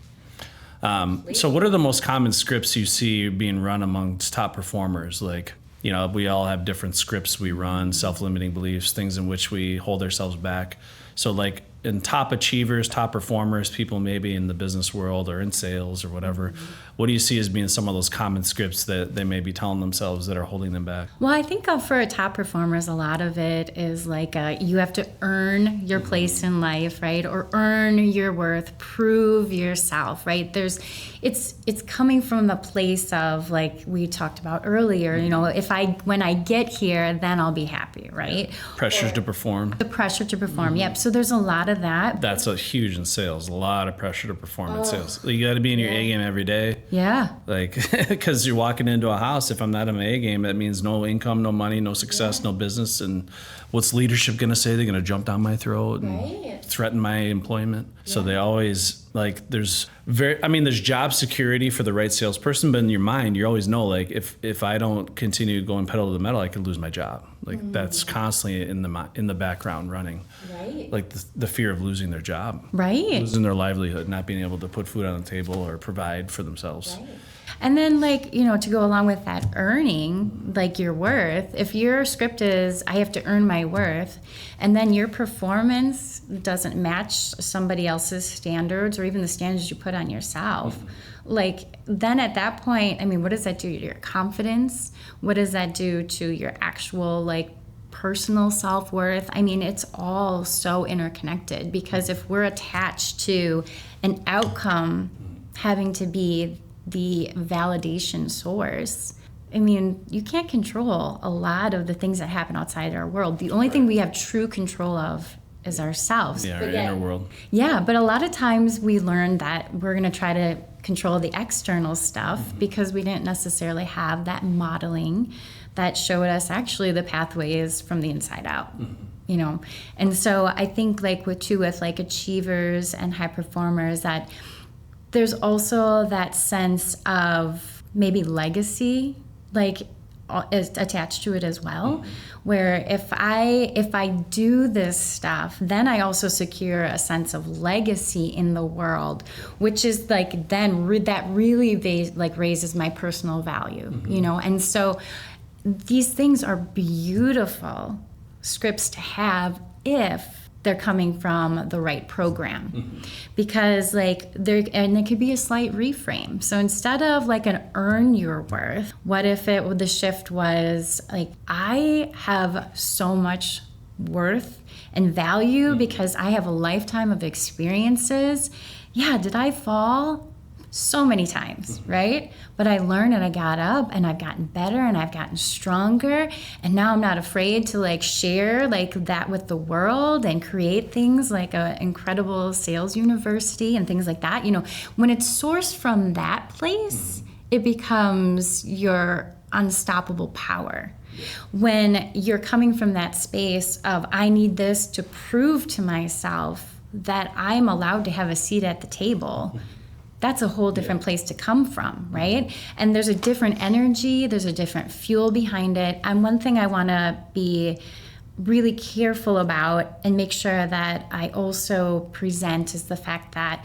So what are the most common scripts you see being run amongst top performers? Like, you know, we all have different scripts we run, self-limiting beliefs, things in which we hold ourselves back. So like in top achievers, top performers, people maybe in the business world or in sales or whatever, what do you see as being some of those common scripts that they may be telling themselves that are holding them back? Well, I think for top performers, a lot of it is like you have to earn your place in life, right? Or earn your worth, prove yourself, right? It's coming from the place of, like we talked about earlier, you know, when I get here, then I'll be happy, right? Pressure to perform. The pressure to perform, yep. So there's a lot of that. That's a huge in sales. A lot of pressure to perform in sales. You got to be in your A game every day. Yeah. Like, because you're walking into a house. If I'm not in my A game, that means no income, no money, no success, no business. And what's leadership going to say? They're going to jump down my throat and threaten my employment. So they always, like, there's job security for the right salesperson, but in your mind, you always know, like, if I don't continue going pedal to the metal, I could lose my job. Like, that's constantly in the background running. Right. Like the fear of losing their job. Right. Losing their livelihood, not being able to put food on the table or provide for themselves. Right. And then, like, you know, to go along with that earning, like, your worth, if your script is, I have to earn my worth, and then your performance doesn't match somebody else's standards or even the standards you put on yourself, like, then at that point, I mean, what does that do to your confidence? What does that do to your actual, like, personal self-worth? I mean, it's all so interconnected, because if we're attached to an outcome having to be the validation source, I mean, you can't control a lot of the things that happen outside our world. The only thing we have true control of is ourselves. Yeah, our inner world. Yeah, but a lot of times we learn that we're going to try to control the external stuff because we didn't necessarily have that modeling that showed us actually the pathways from the inside out. You know, and so I think, like, with like achievers and high performers, that there's also that sense of maybe legacy, like, is attached to it as well, where if I do this stuff, then I also secure a sense of legacy in the world, which is, like, then that really raises my personal value, you know. And so these things are beautiful scripts to have if they're coming from the right program, because, like, it could be a slight reframe. So instead of, like, an earn your worth, what if the shift was, like, I have so much worth and value because I have a lifetime of experiences. Yeah, did I fall? So many times, right? But I learned and I got up and I've gotten better and I've gotten stronger, and now I'm not afraid to, like, share, like, that with the world and create things like an incredible sales university and things like that. You know, when it's sourced from that place, it becomes your unstoppable power. When you're coming from that space of, I need this to prove to myself that I'm allowed to have a seat at the table, that's a whole different place to come from, right? And there's a different energy, there's a different fuel behind it. And one thing I want to be really careful about and make sure that I also present is the fact that,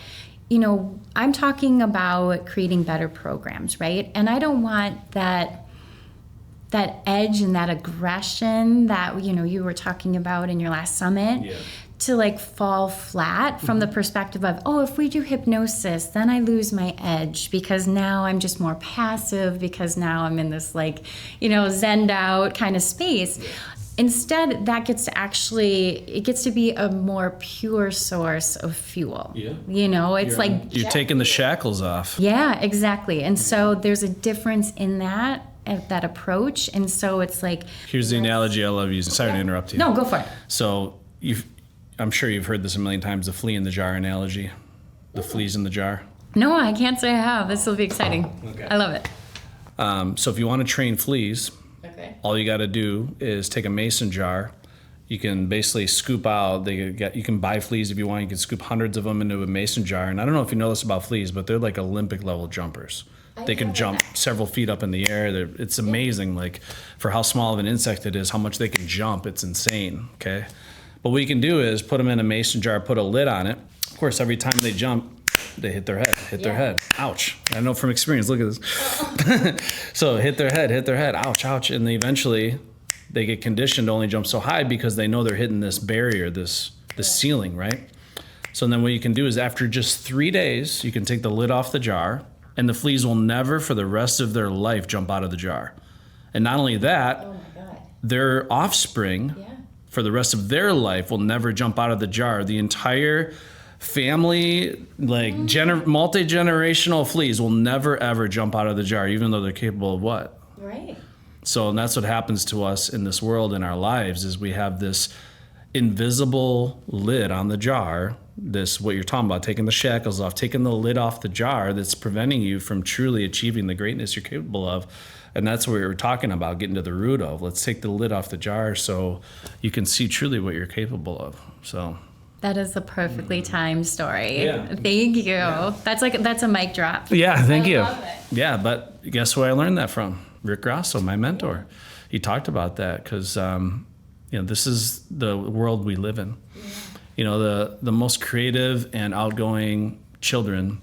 you know, I'm talking about creating better programs, right? And I don't want that edge and that aggression that, you know, you were talking about in your last summit to, like, fall flat from the perspective of, oh, if we do hypnosis, then I lose my edge because now I'm just more passive, because now I'm in this, like, you know, zenned out kind of space. Instead, that gets to be a more pure source of fuel. Yeah. You know, it's you're taking the shackles off. Yeah, exactly. And so there's a difference in that approach. And so it's like, here's the analogy I love using. Sorry to interrupt you. No, go for it. So I'm sure you've heard this a million times, the flea in the jar analogy. The fleas in the jar. No, I can't say I have. This will be exciting. Okay. I love it. So if you want to train fleas, all you got to do is take a mason jar. You can basically scoop out, you can buy fleas if you want. You can scoop hundreds of them into a mason jar. And I don't know if you know this about fleas, but they're like Olympic level jumpers. They can jump several feet up in the air. It's amazing, like, for how small of an insect it is, how much they can jump. It's insane, okay? But what you can do is put them in a mason jar, put a lid on it. Of course, every time they jump, they hit their head. Ouch. I know from experience. Look at this. So hit their head. Ouch. And eventually they get conditioned to only jump so high because they know they're hitting this barrier, this ceiling, right? So then what you can do is, after just 3 days, you can take the lid off the jar, and the fleas will never, for the rest of their life, jump out of the jar. And not only that, their offspring, for the rest of their life, will never jump out of the jar. The entire family, like, multi-generational fleas will never, ever jump out of the jar, even though they're capable of what? Right. So, and that's what happens to us in this world, in our lives, is we have this invisible lid on the jar, this, what you're talking about, taking the shackles off, taking the lid off the jar that's preventing you from truly achieving the greatness you're capable of. And that's what we were talking about, getting to the root of. Let's take the lid off the jar so you can see truly what you're capable of. So that is a perfectly timed story. Yeah. Thank you. Yeah. That's a mic drop. Yeah, thank you. Love it. Yeah, but guess who I learned that from? Rick Grosso, my mentor. He talked about that because, this is the world we live in. Yeah. The most creative and outgoing children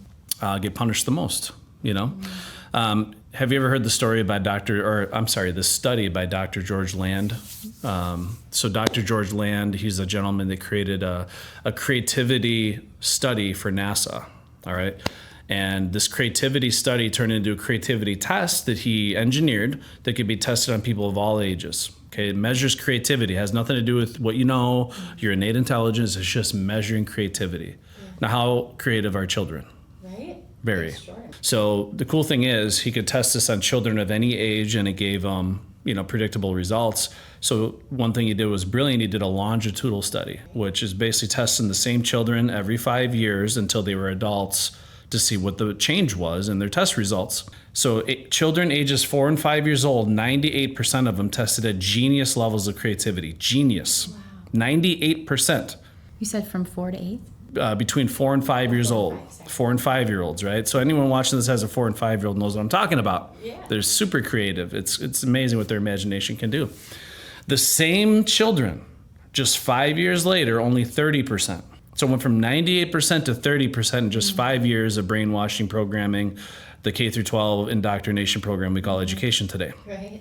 get punished the most, Have you ever heard the story by this study by Dr. George Land? So Dr. George Land, he's a gentleman that created a creativity study for NASA, all right? And this creativity study turned into a creativity test that he engineered that could be tested on people of all ages. Okay, it measures creativity. It has nothing to do with what you know, your innate intelligence. It's just measuring creativity. Yeah. Now, how creative are children? Right? Very. So the cool thing is he could test this on children of any age, and it gave them, predictable results. So one thing he did was brilliant. He did a longitudinal study, which is basically testing the same children every 5 years until they were adults to see what the change was in their test results. So children ages 4 and 5 years old, 98% of them tested at genius levels of creativity. Genius. Wow. 98%. You said from 4 to 8? Between 4 and 5 years old. 4 and 5 year olds, right? So anyone watching this has a 4 and 5 year old knows what I'm talking about. Yeah. They're super creative. It's amazing what their imagination can do. The same children, just 5 years later, only 30%. So it went from 98% to 30% in just 5 years of brainwashing, programming, the K through 12 indoctrination program we call education today. Right.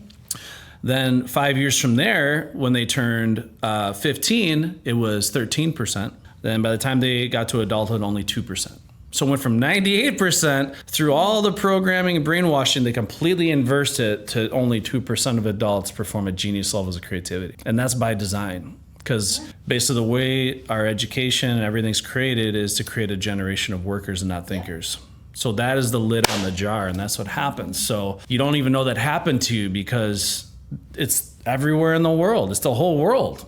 Then 5 years from there, when they turned 15, it was 13%. Then by the time they got to adulthood, only 2%. So it went from 98% through all the programming and brainwashing, they completely inversed it to only 2% of adults perform at genius levels of creativity. And that's by design. Because basically the way our education and everything's created is to create a generation of workers and not thinkers. So that is the lid on the jar, and that's what happens. So you don't even know that happened to you because it's everywhere in the world. It's the whole world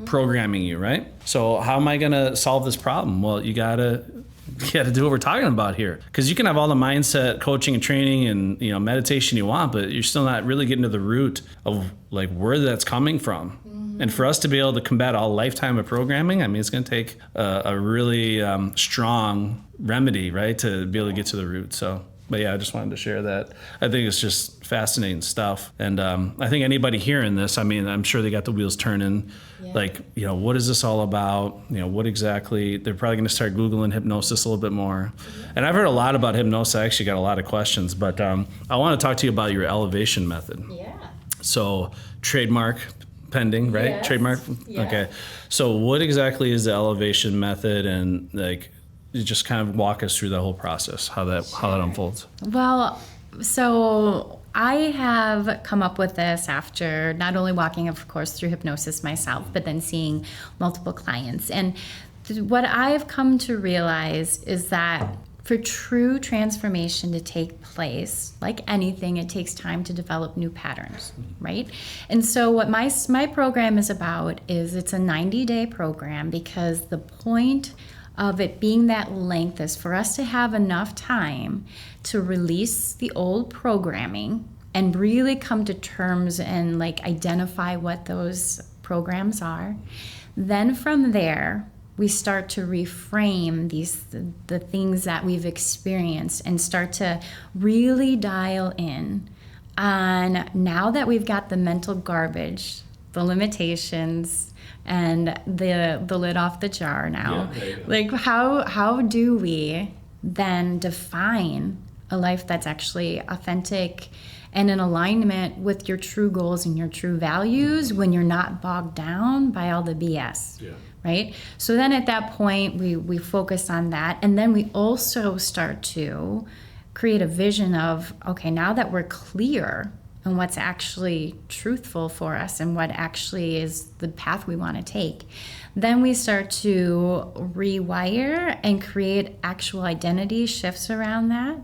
programming you, right? So how am I going to solve this problem? Well, you got to do what we're talking about here. Because you can have all the mindset, coaching and training and meditation you want, but you're still not really getting to the root of like where that's coming from. And for us to be able to combat a lifetime of programming, I mean, it's going to take a really strong remedy, right, to be able to get to the root. So, but yeah, I just wanted to share that. I think it's just fascinating stuff. And I think anybody hearing this, I mean, I'm sure they got the wheels turning. Yeah. Like, what is this all about? What exactly? They're probably going to start Googling hypnosis a little bit more. Yeah. And I've heard a lot about hypnosis. I actually got a lot of questions. But I want to talk to you about your elevation method. Yeah. So trademark pending, right? Yes. Trademark? Yeah. Okay. So what exactly is the elevation method, and like you just kind of walk us through that whole process, how that unfolds? Well, so I have come up with this after not only walking, of course, through hypnosis myself, but then seeing multiple clients. And what I've come to realize is that for true transformation to take place, like anything, it takes time to develop new patterns, right? And so what my program is about is it's a 90-day program, because the point of it being that length is for us to have enough time to release the old programming and really come to terms and like identify what those programs are. Then from there, we start to reframe the things that we've experienced and start to really dial in on, now that we've got the mental garbage, the limitations, and the lid off the jar now. Yeah, like how do we then define a life that's actually authentic and in alignment with your true goals and your true values when you're not bogged down by all the BS? Yeah. Right? So then at that point, we focus on that. And then we also start to create a vision of, okay, now that we're clear and what's actually truthful for us and what actually is the path we want to take. Then we start to rewire and create actual identity shifts around that.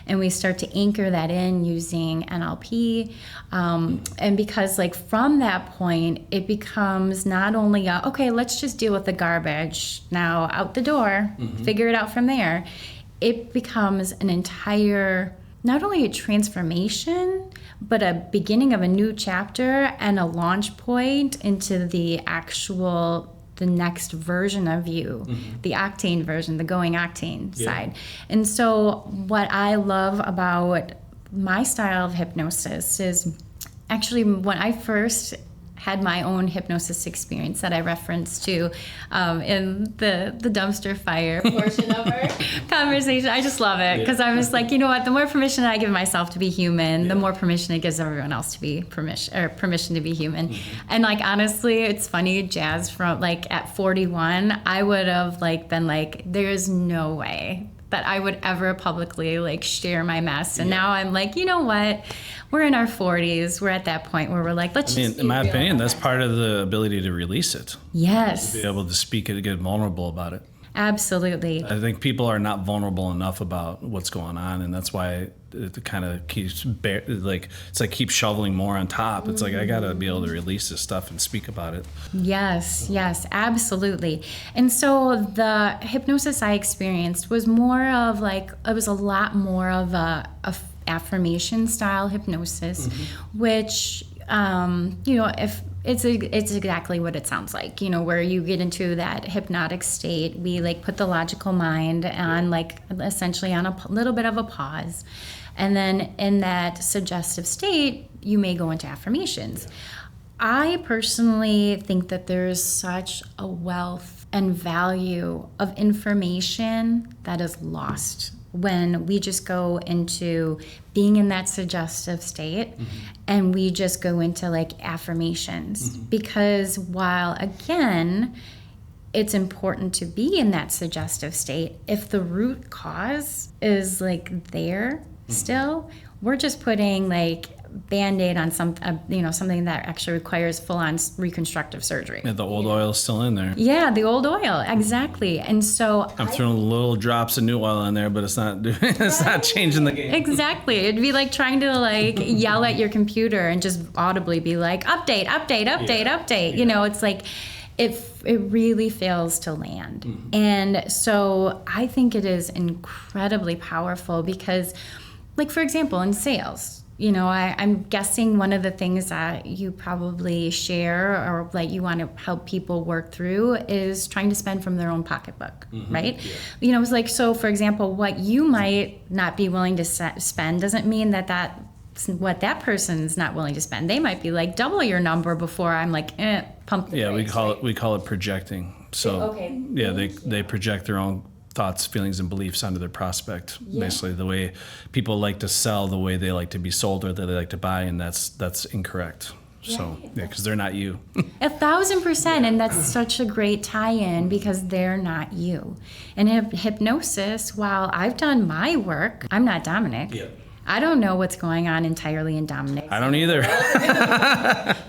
And we start to anchor that in using NLP. And because like from that point, it becomes not only, okay, let's just deal with the garbage now out the door, figure it out from there. It becomes an entire, not only a transformation, but a beginning of a new chapter and a launch point into the next version of you, the octane version, the going octane side. And so what I love about my style of hypnosis is actually when I first had my own hypnosis experience that I referenced to in the dumpster fire portion of our conversation. I just love it because I'm just like, you know what? The more permission I give myself to be human, the more permission it gives everyone else to be permission to be human. And like honestly, it's funny, Jazz, from like at 41, I would have like been like, there's no way that I would ever publicly like share my mess. And now I'm like, you know what? We're in our 40s. We're at that point where we're like, let's just in my opinion, that's part of the ability to release it. Yes. To be able to speak it, get vulnerable about it. Absolutely. I think people are not vulnerable enough about what's going on, and that's why it kind of keeps it's like keep shoveling more on top. It's like I gotta be able to release this stuff and speak about it. Yes, absolutely. And so the hypnosis I experienced was more of like, it was a lot more of a affirmation style hypnosis, which if it's exactly what it sounds like, where you get into that hypnotic state. We like put the logical mind on like essentially on a little bit of a pause. And then in that suggestive state, you may go into affirmations. I personally think that there's such a wealth and value of information that is lost when we just go into being in that suggestive state and we just go into like affirmations. Because while again, it's important to be in that suggestive state, if the root cause is like there still, we're just putting like Band-Aid on something that actually requires full-on reconstructive surgery. Yeah, the old oil is still in there. Yeah, the old oil, exactly. And so I'm throwing little drops of new oil in there, but it's not not changing the game. Exactly. It'd be like trying to like yell at your computer and just audibly be like, update. Yeah. It's like it really fails to land. And so I think it is incredibly powerful because, like, for example, in sales, I'm guessing one of the things that you probably share or like you want to help people work through is trying to spend from their own pocketbook, right? Yeah. It's like, so for example, what you might not be willing to spend doesn't mean that what that person's not willing to spend. They might be like double your number before I'm like, pump the brakes. we call it projecting. So they project their own thoughts, feelings, and beliefs onto their prospect. Basically, the way people like to sell, the way they like to be sold, or that they like to buy, and that's incorrect. So, because they're not you. 1,000%, and that's such a great tie-in because they're not you. And hypnosis, while I've done my work, I'm not Dominic. Yeah. I don't know what's going on entirely in Dominic. I don't either.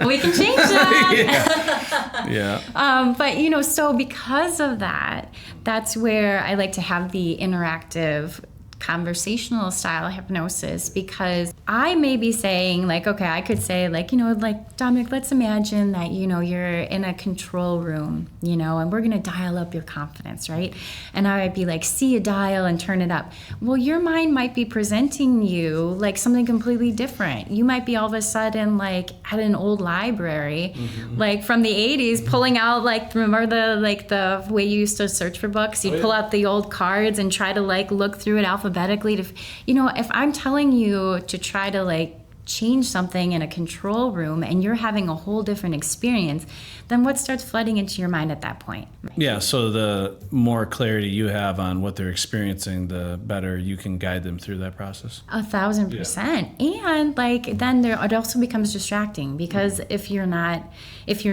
We can change that. Yeah. But, so because of that, that's where I like to have the interactive conversational style hypnosis, because I may be saying like, okay, I could say like, like Dominic, let's imagine that, you're in a control room, and we're going to dial up your confidence, right? And I would be like, see a dial and turn it up. Well, your mind might be presenting you like something completely different. You might be all of a sudden like at an old library, like from the 80s, pulling out like, remember the way you used to search for books? You'd pull out the old cards and try to like look through it alphabetically to, if I'm telling you to try to like change something in a control room and you're having a whole different experience, then what starts flooding into your mind at that point? Yeah, so the more clarity you have on what they're experiencing, the better you can guide them through that process. 1,000%. Yeah. And like then it also becomes distracting because if you're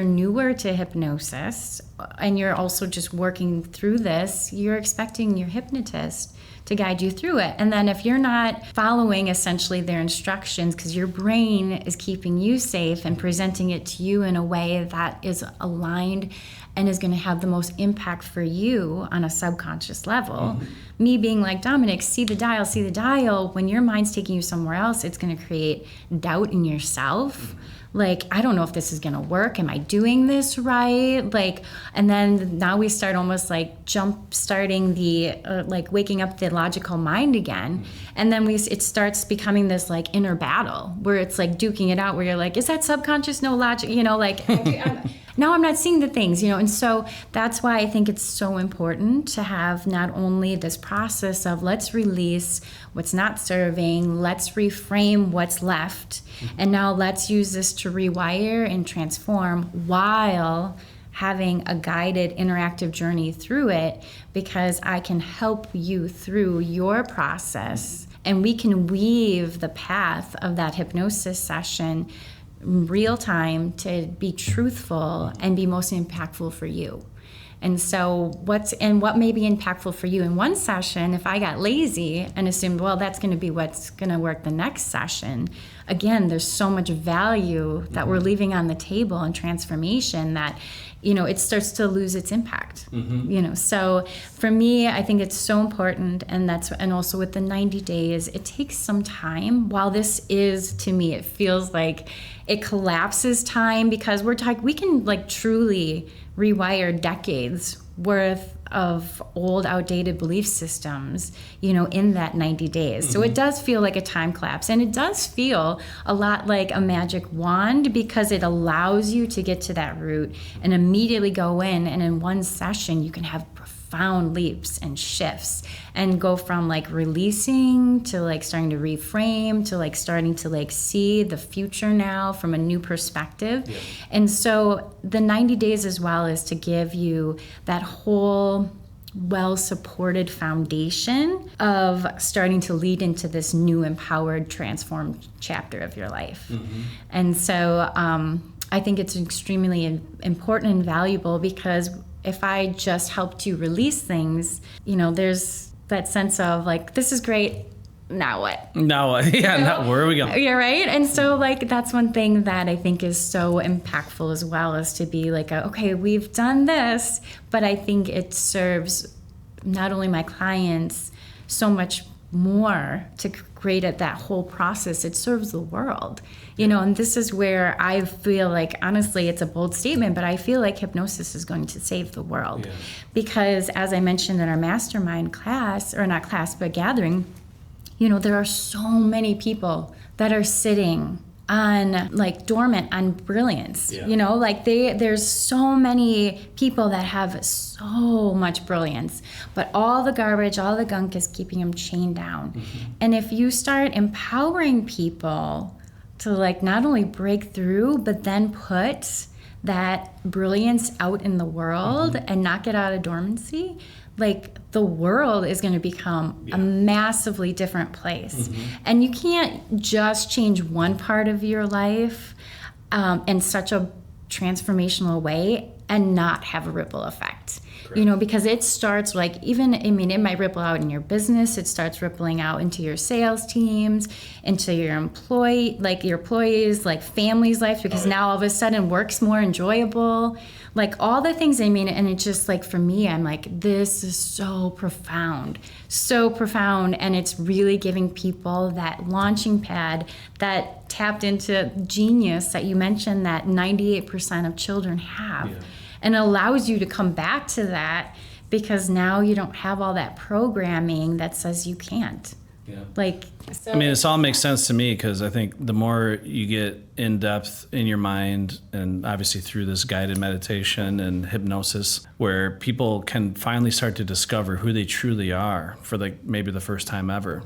newer to hypnosis and you're also just working through this, you're expecting your hypnotist to guide you through it. And then if you're not following essentially their instructions because your brain is keeping you safe and presenting it to you in a way that is aligned and is going to have the most impact for you on a subconscious level. Me being like, Dominic, see the dial. When your mind's taking you somewhere else, it's going to create doubt in yourself. Like, I don't know if this is going to work. Am I doing this right? Like, and then now we start almost like jump starting the, like waking up the logical mind again. And then it starts becoming this like inner battle where it's like duking it out where you're like, is that subconscious? No logic, like now I'm not seeing the things, and so that's why I think it's so important to have not only this process of let's release what's not serving, let's reframe what's left, and now let's use this to rewire and transform while having a guided interactive journey through it, because I can help you through your process and we can weave the path of that hypnosis session real time to be truthful and be most impactful for you. And so what may be impactful for you in one session, if I got lazy and assumed, well, that's going to be what's going to work the next session, again, there's so much value that we're leaving on the table and transformation that, it starts to lose its impact. So for me, I think it's so important. And also with the 90 days, it takes some time. While this is, to me, it feels like it collapses time because we can like truly rewire decades worth of old outdated belief systems, in that 90 days. So it does feel like a time collapse, and it does feel a lot like a magic wand because it allows you to get to that root and immediately go in, and in one session you can have profound leaps and shifts and go from like releasing to like starting to reframe to like starting to like see the future now from a new perspective. And so the 90 days as well is to give you that whole well-supported foundation of starting to lead into this new empowered transformed chapter of your life. And so I think it's extremely important and valuable because if I just helped you release things, there's that sense of like, this is great, now what? Now what? Yeah, now where are we going? Yeah, right? And so like, that's one thing that I think is so impactful as well, is to be like, okay, we've done this, but I think it serves not only my clients so much more to create that whole process, it serves the world, and this is where I feel like, honestly, it's a bold statement, but I feel like hypnosis is going to save the world. Because as I mentioned in our mastermind class, or not class, but gathering, there are so many people that are sitting on like dormant on brilliance. There's so many people that have so much brilliance, but all the garbage, all the gunk is keeping them chained down. And if you start empowering people to like not only break through, but then put that brilliance out in the world and knock it out of dormancy, like the world is going to become a massively different place. And you can't just change one part of your life in such a transformational way and not have a ripple effect. Because it starts like it might ripple out in your business. It starts rippling out into your sales teams, into your employees, like families' life, because now all of a sudden work's more enjoyable. Like all the things, and it's just like, for me, I'm like, this is so profound. And it's really giving people that launching pad, that tapped into genius that you mentioned that 98% of children have. And it allows you to come back to that because now you don't have all that programming that says you can't. This all makes sense to me because I think the more you get in depth in your mind, and obviously through this guided meditation and hypnosis, where people can finally start to discover who they truly are for like maybe the first time ever.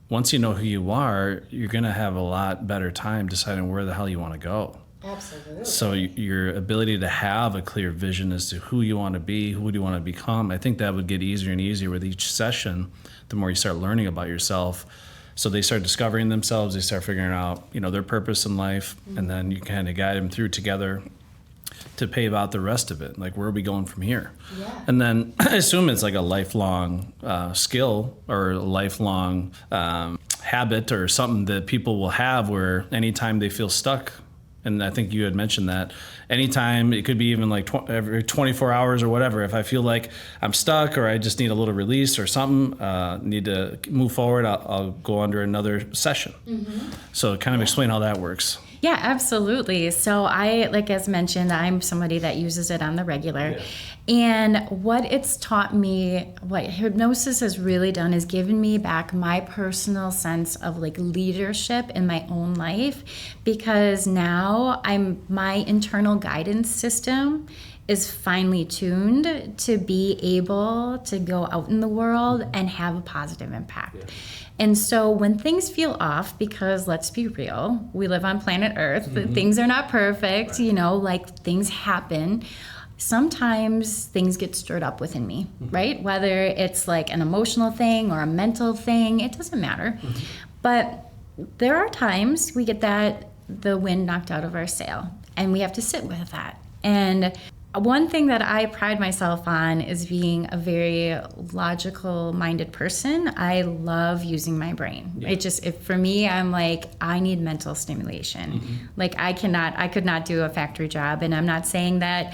Once you know who you are, you're going to have a lot better time deciding where the hell you want to go. Absolutely. So your ability to have a clear vision as to who you want to be, who do you want to become, I think that would get easier and easier with each session, the more you start learning about yourself. So they start discovering themselves, they start figuring out, their purpose in life, and then you kind of guide them through together. to pave out the rest of it. Like, where are we going from here? Yeah. And then I assume it's like a lifelong skill or a lifelong habit or something that people will have where anytime they feel stuck, and I think you had mentioned that, anytime, it could be even like every 24 hours or whatever, if I feel like I'm stuck or I just need a little release or something, need to move forward, I'll go under another session. Mm-hmm. So kind of explain how that works. Yeah, absolutely. So as mentioned, I'm somebody that uses it on the regular. Yeah. And what it's taught me, what hypnosis has really done is given me back my personal sense of like leadership in my own life, because now my internal guidance system is finely tuned to be able to go out in the world and have a positive impact. Yeah. And so when things feel off, because let's be real, we live on planet Earth, mm-hmm. things are not perfect, right. Like things happen. Sometimes things get stirred up within me, mm-hmm. right? Whether it's like an emotional thing or a mental thing, it doesn't matter. Mm-hmm. But there are times we get the wind knocked out of our sail, and we have to sit with that. And one thing that I pride myself on is being a very logical-minded person. I love using my brain. Yeah. For me, I'm like, I need mental stimulation. Mm-hmm. Like I could not do a factory job, and I'm not saying that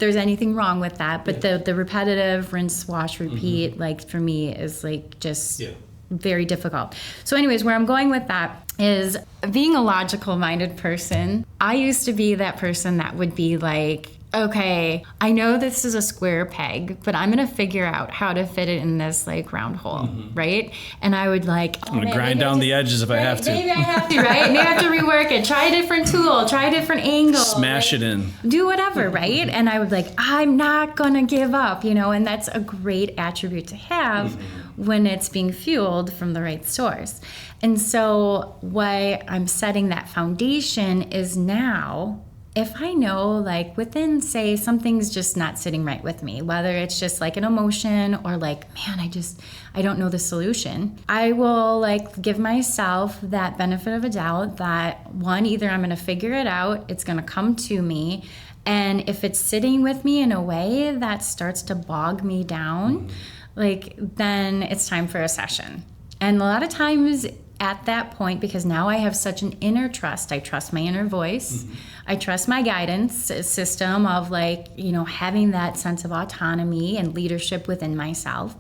there's anything wrong with that, but the repetitive rinse, wash, repeat, mm-hmm. like for me is like just very difficult. So anyways, where I'm going with that is being a logical-minded person. I used to be that person that would be like, okay, I know this is a square peg, but I'm going to figure out how to fit it in this like round hole, mm-hmm. right? And I would like, I'm going to grind down the edges if I have to. Maybe I have to, right? Maybe I have to rework it, try a different tool, try a different angle. Smash it in. Do whatever, right? And I would like, I'm not going to give up, and that's a great attribute to have mm-hmm. when it's being fueled from the right source. And so why I'm setting that foundation is now, if I know like within, say, something's just not sitting right with me, whether it's just like an emotion or like, man, I don't know the solution, I will like give myself that benefit of a doubt that one, either I'm going to figure it out, it's going to come to me. And if it's sitting with me in a way that starts to bog me down, like then it's time for a session. And a lot of times at that point, because now I have such an inner trust, I trust my inner voice, mm-hmm. I trust my guidance system of like, having that sense of autonomy and leadership within myself.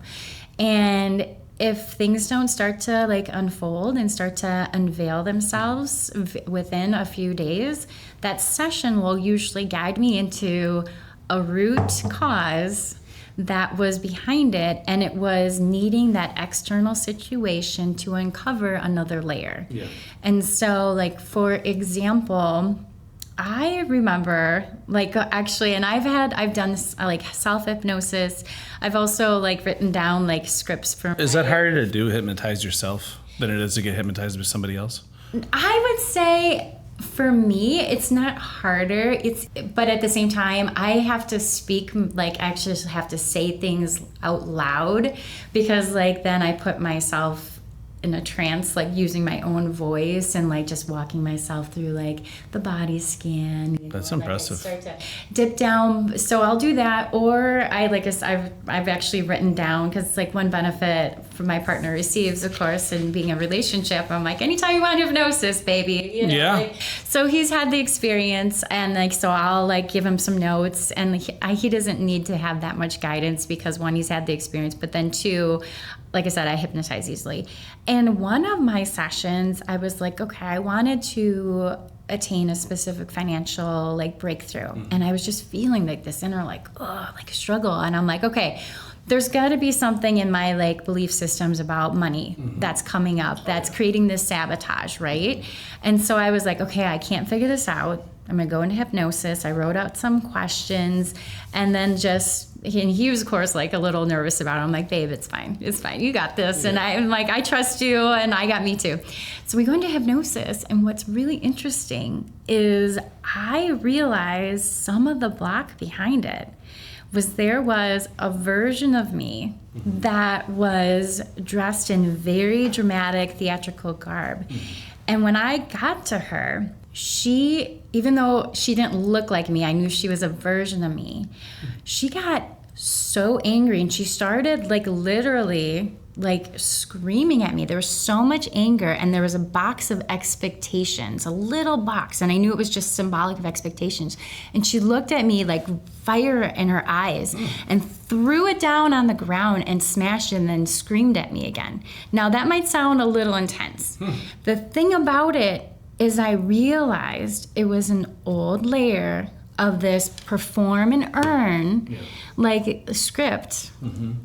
And if things don't start to like unfold and start to unveil themselves within a few days, that session will usually guide me into a root cause that was behind it, and it was needing that external situation to uncover another layer. Yeah. And so, like, for example, I remember, like, actually, and I've done like self-hypnosis. I've also like written down like scripts for. Is that harder to do, hypnotize yourself, than it is to get hypnotized by somebody else? I would say, for me, it's not harder. But at the same time, I have to speak, like actually have to say things out loud, because like then I put myself in a trance, like using my own voice and like just walking myself through like the body scan. That's impressive. Start to dip down. So I'll do that, or I've actually written down, because like one benefit from my partner receives, of course, in being a relationship, I'm like, anytime you want hypnosis, baby. Yeah. Like, so he's had the experience, and like so I'll like give him some notes, and he doesn't need to have that much guidance, because one, he's had the experience, but then two, like I said, I hypnotize easily. And one of my sessions, I was like, okay, I wanted to attain a specific financial like breakthrough. Mm-hmm. And I was just feeling like this inner like struggle. And I'm like, okay, there's got to be something in my like belief systems about money mm-hmm. that's coming up, that's creating this sabotage, right? And so I was like, okay, I can't figure this out. I'm going to go into hypnosis. I wrote out some questions, and then he was, of course, like a little nervous about it. I'm like, babe, it's fine. It's fine. You got this. Yeah. And I'm like, I trust you, and I got me too. So we go into hypnosis, and what's really interesting is I realized some of the block behind it was there was a version of me mm-hmm. that was dressed in very dramatic theatrical garb. Mm-hmm. And when I got to her, she, even though she didn't look like me, I knew she was a version of me. She got so angry and she started like literally like screaming at me. There was so much anger, and there was a box of expectations, a little box, and I knew it was just symbolic of expectations. And she looked at me like fire in her eyes and threw it down on the ground and smashed it and then screamed at me again. Now that might sound a little intense. The thing about it is I realized it was an old layer of this perform and earn like script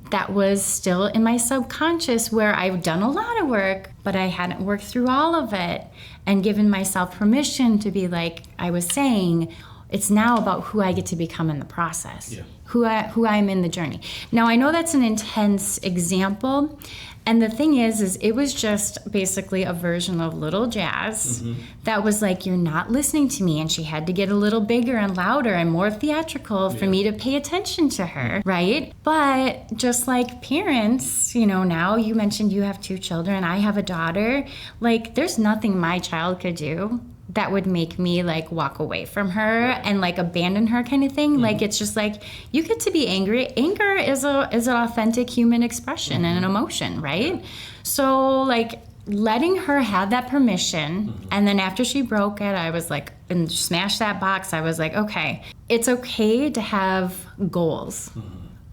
that was still in my subconscious, where I've done a lot of work, but I hadn't worked through all of it and given myself permission to be, like I was saying, it's now about who I get to become in the process, who I'm in the journey. Now I know that's an intense example, and the thing is it was just basically a version of little Jazz that was like, you're not listening to me, and she had to get a little bigger and louder and more theatrical for me to pay attention to her, right? But just like parents, you know, now you mentioned you have 2 children, I have a daughter, like there's nothing my child could do that would make me like walk away from her and like abandon her kind of thing. Like it's just like, you get to be angry. Anger is an authentic human expression and an emotion, right? So like letting her have that permission, and then after she broke it, I was like, and smashed that box, I was like, okay, it's okay to have goals,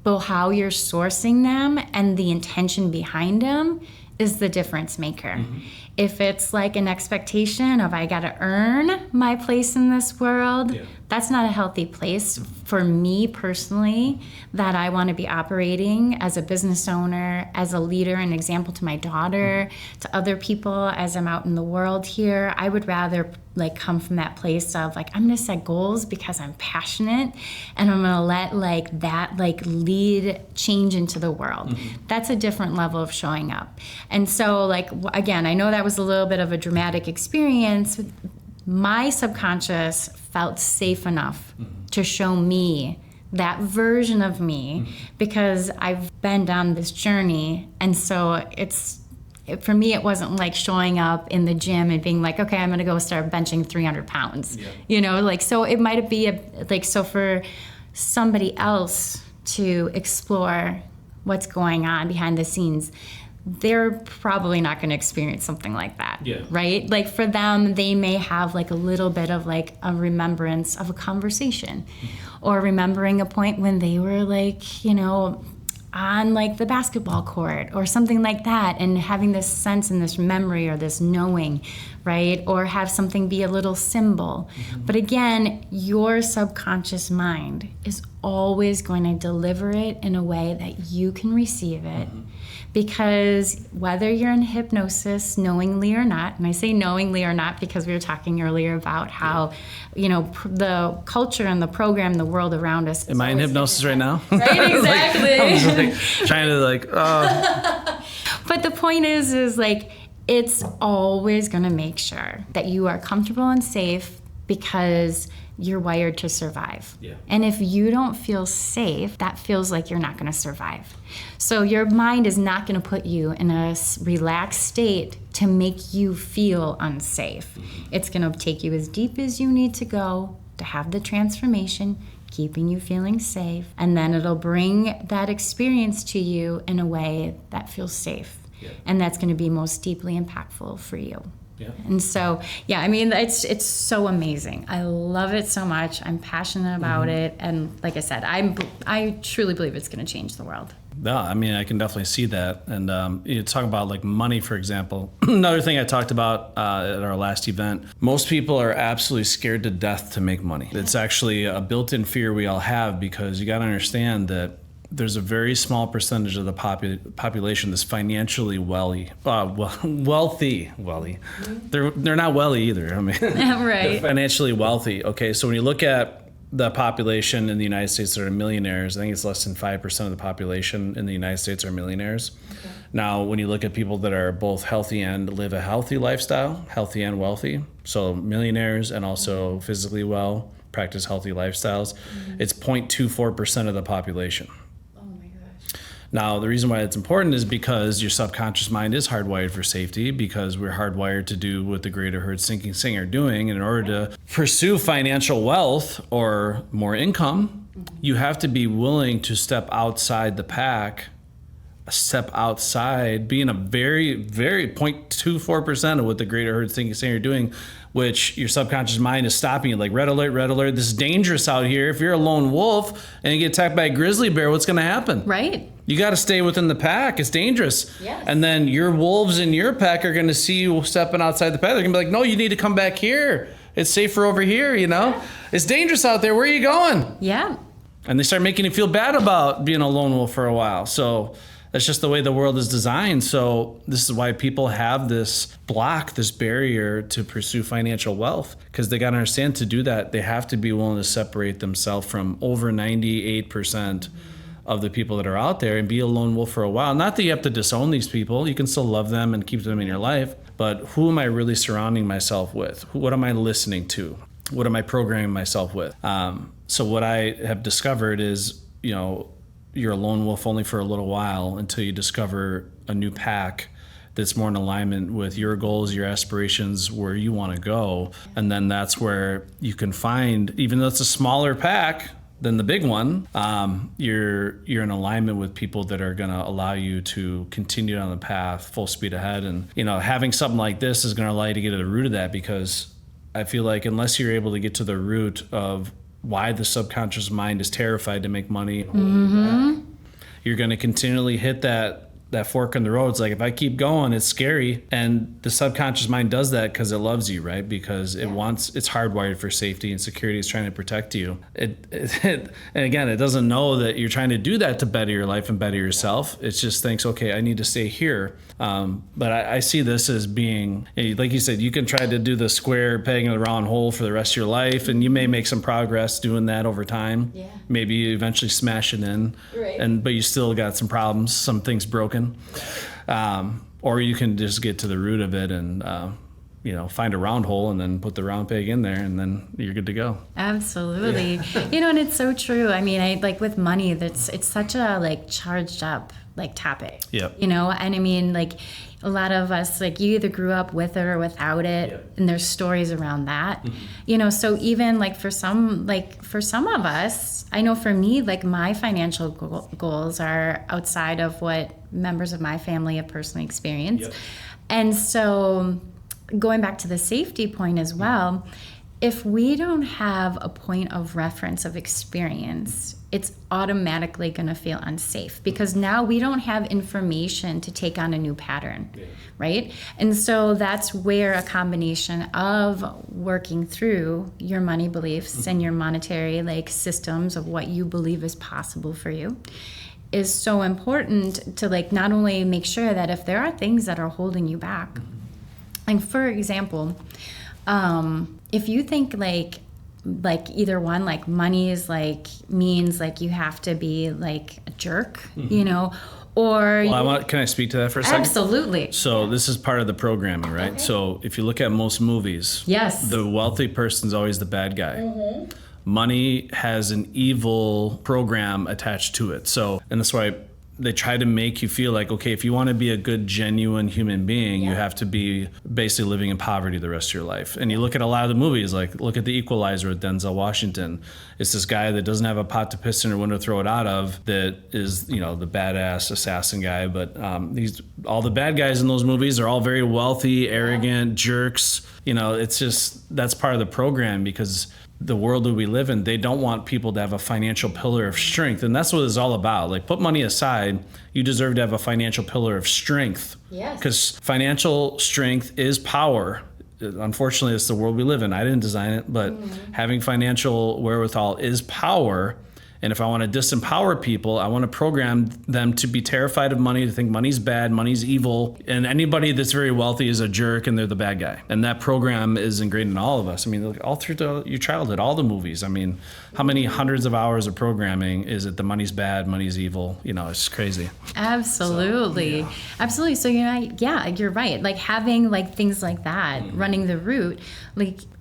but how you're sourcing them and the intention behind them is the difference maker. If it's like an expectation of I gotta earn my place in this world, that's not a healthy place for me personally that I want to be operating as a business owner, as a leader, an example to my daughter, to other people as I'm out in the world here. I would rather like come from that place of like, I'm gonna set goals because I'm passionate, and I'm gonna let like that like lead change into the world. That's a different level of showing up. And so like, again, I know that was a little bit of a dramatic experience. My subconscious felt safe enough to show me that version of me because I've been down this journey. And so for me, it wasn't like showing up in the gym and being like, okay, I'm going to go start benching 300 pounds, you know, like, so it might be so for somebody else to explore what's going on behind the scenes, they're probably not going to experience something like that, right? Like for them, they may have like a little bit of like a remembrance of a conversation or remembering a point when they were like, you know, on like the basketball court or something like that, and having this sense and this memory or this knowing, right? Or have something be a little symbol. But again, your subconscious mind is always going to deliver it in a way that you can receive it. Because whether you're in hypnosis knowingly or not, and I say knowingly or not because we were talking earlier about how, you know, the culture and the program, the world around us. Am I in hypnosis right now? Right, exactly. I was like trying to like, But the point is like, it's always going to make sure that you are comfortable and safe because you're wired to survive. And if you don't feel safe, that feels like you're not going to survive. So your mind is not going to put you in a relaxed state to make you feel unsafe. It's going to take you as deep as you need to go to have the transformation, keeping you feeling safe, and then it'll bring that experience to you in a way that feels safe. And that's going to be most deeply impactful for you. And so, I mean, it's so amazing. I love it so much. I'm passionate about it. And like I said, I truly believe it's going to change the world. No, I mean, I can definitely see that. And you talk about like money, for example. Another thing I talked about at our last event, most people are absolutely scared to death to make money. It's actually a built-in fear we all have, because you got to understand that there's a very small percentage of the population that's financially wealthy. They're not wealthy either. I mean, they're financially wealthy. Okay, so when you look at the population in the United States that are millionaires, I think it's less than 5% of the population in the United States are millionaires. Now, when you look at people that are both healthy and live a healthy lifestyle, healthy and wealthy, so millionaires and also physically well, practice healthy lifestyles, it's 0.24% of the population. Now, the reason why it's important is because your subconscious mind is hardwired for safety, because we're hardwired to do what the greater herd sinking sing are doing. And in order to pursue financial wealth or more income, you have to be willing to step outside the pack, step outside, being a very, very 0.24% of what the greater herd sinking sing are doing, which your subconscious mind is stopping you, like red alert, this is dangerous out here. If you're a lone wolf and you get attacked by a grizzly bear, what's going to happen? Right. You got to stay within the pack. It's dangerous. Yes. And then your wolves in your pack are going to see you stepping outside the pack. They're going to be like, no, you need to come back here. It's safer over here, you know? It's dangerous out there. Where are you going? Yeah. And they start making you feel bad about being a lone wolf for a while. So that's just the way the world is designed. So this is why people have this block, this barrier to pursue financial wealth, because they got to understand, to do that, they have to be willing to separate themselves from over 98% of the people that are out there and be a lone wolf for a while. Not that you have to disown these people. You can still love them and keep them in your life. But who am I really surrounding myself with? What am I listening to? What am I programming myself with? So what I have discovered is, you're a lone wolf only for a little while until you discover a new pack that's more in alignment with your goals, your aspirations, where you want to go. And then that's where you can find, even though it's a smaller pack than the big one, you're in alignment with people that are going to allow you to continue on the path full speed ahead. And, having something like this is going to allow you to get to the root of that, because I feel like unless you're able to get to the root of why the subconscious mind is terrified to make money, you're going to continually hit that fork in the road. It's like, if I keep going, it's scary. And the subconscious mind does that because it loves you, right? Because it's hardwired for safety and security. It's trying to protect you. And again, it doesn't know that you're trying to do that to better your life and better yourself. It just thinks, okay, I need to stay here. But I see this as being, like you said, you can try to do the square peg in the round hole for the rest of your life, and you may make some progress doing that over time. Yeah. Maybe you eventually smash it in, right. But you still got some problems, some things broken. Or you can just get to the root of it and find a round hole and then put the round peg in there, and then you're good to go. Absolutely. Yeah. And it's so true. I mean, I with money, it's such a charged up topic. Yep. And I mean, a lot of us, you either grew up with it or without it, yep. And there's stories around that. Mm-hmm. So even for some of us, I know for me, my financial goals are outside of what members of my family have personally experienced. Yep. And so going back to the safety point as well, if we don't have a point of reference of experience, it's automatically going to feel unsafe, because now we don't have information to take on a new pattern, right? And so that's where a combination of working through your money beliefs and your monetary systems of what you believe is possible for you is so important to not only make sure that if there are things that are holding you back, for example, if you think either one, money is means you have to be a jerk, or can I speak to that for a second? Absolutely. So this is part of the programming, right? Okay. So if you look at most movies, yes, the wealthy person's always the bad guy. Mm-hmm. Money has an evil program attached to it. So, and that's why they try to make you feel like, okay, if you want to be a good, genuine human being, you have to be basically living in poverty the rest of your life. And you look at a lot of the movies, look at The Equalizer with Denzel Washington. It's this guy that doesn't have a pot to piss in or window to throw it out of that is, the badass assassin guy. But all the bad guys in those movies are all very wealthy, arrogant, jerks. It's just, that's part of the program, because the world that we live in, they don't want people to have a financial pillar of strength. And that's what it's all about. Put money aside, you deserve to have a financial pillar of strength. Yes. Because financial strength is power. Unfortunately, it's the world we live in. I didn't design it, but having financial wherewithal is power. And if I want to disempower people, I want to program them to be terrified of money, to think money's bad, money's evil, and anybody that's very wealthy is a jerk and they're the bad guy. And that program is ingrained in all of us. I mean, all through your childhood, all the movies. I mean, how many hundreds of hours of programming is it the money's bad, money's evil? It's crazy. Absolutely. So, Absolutely. So, you're right. Having things like that, running the route,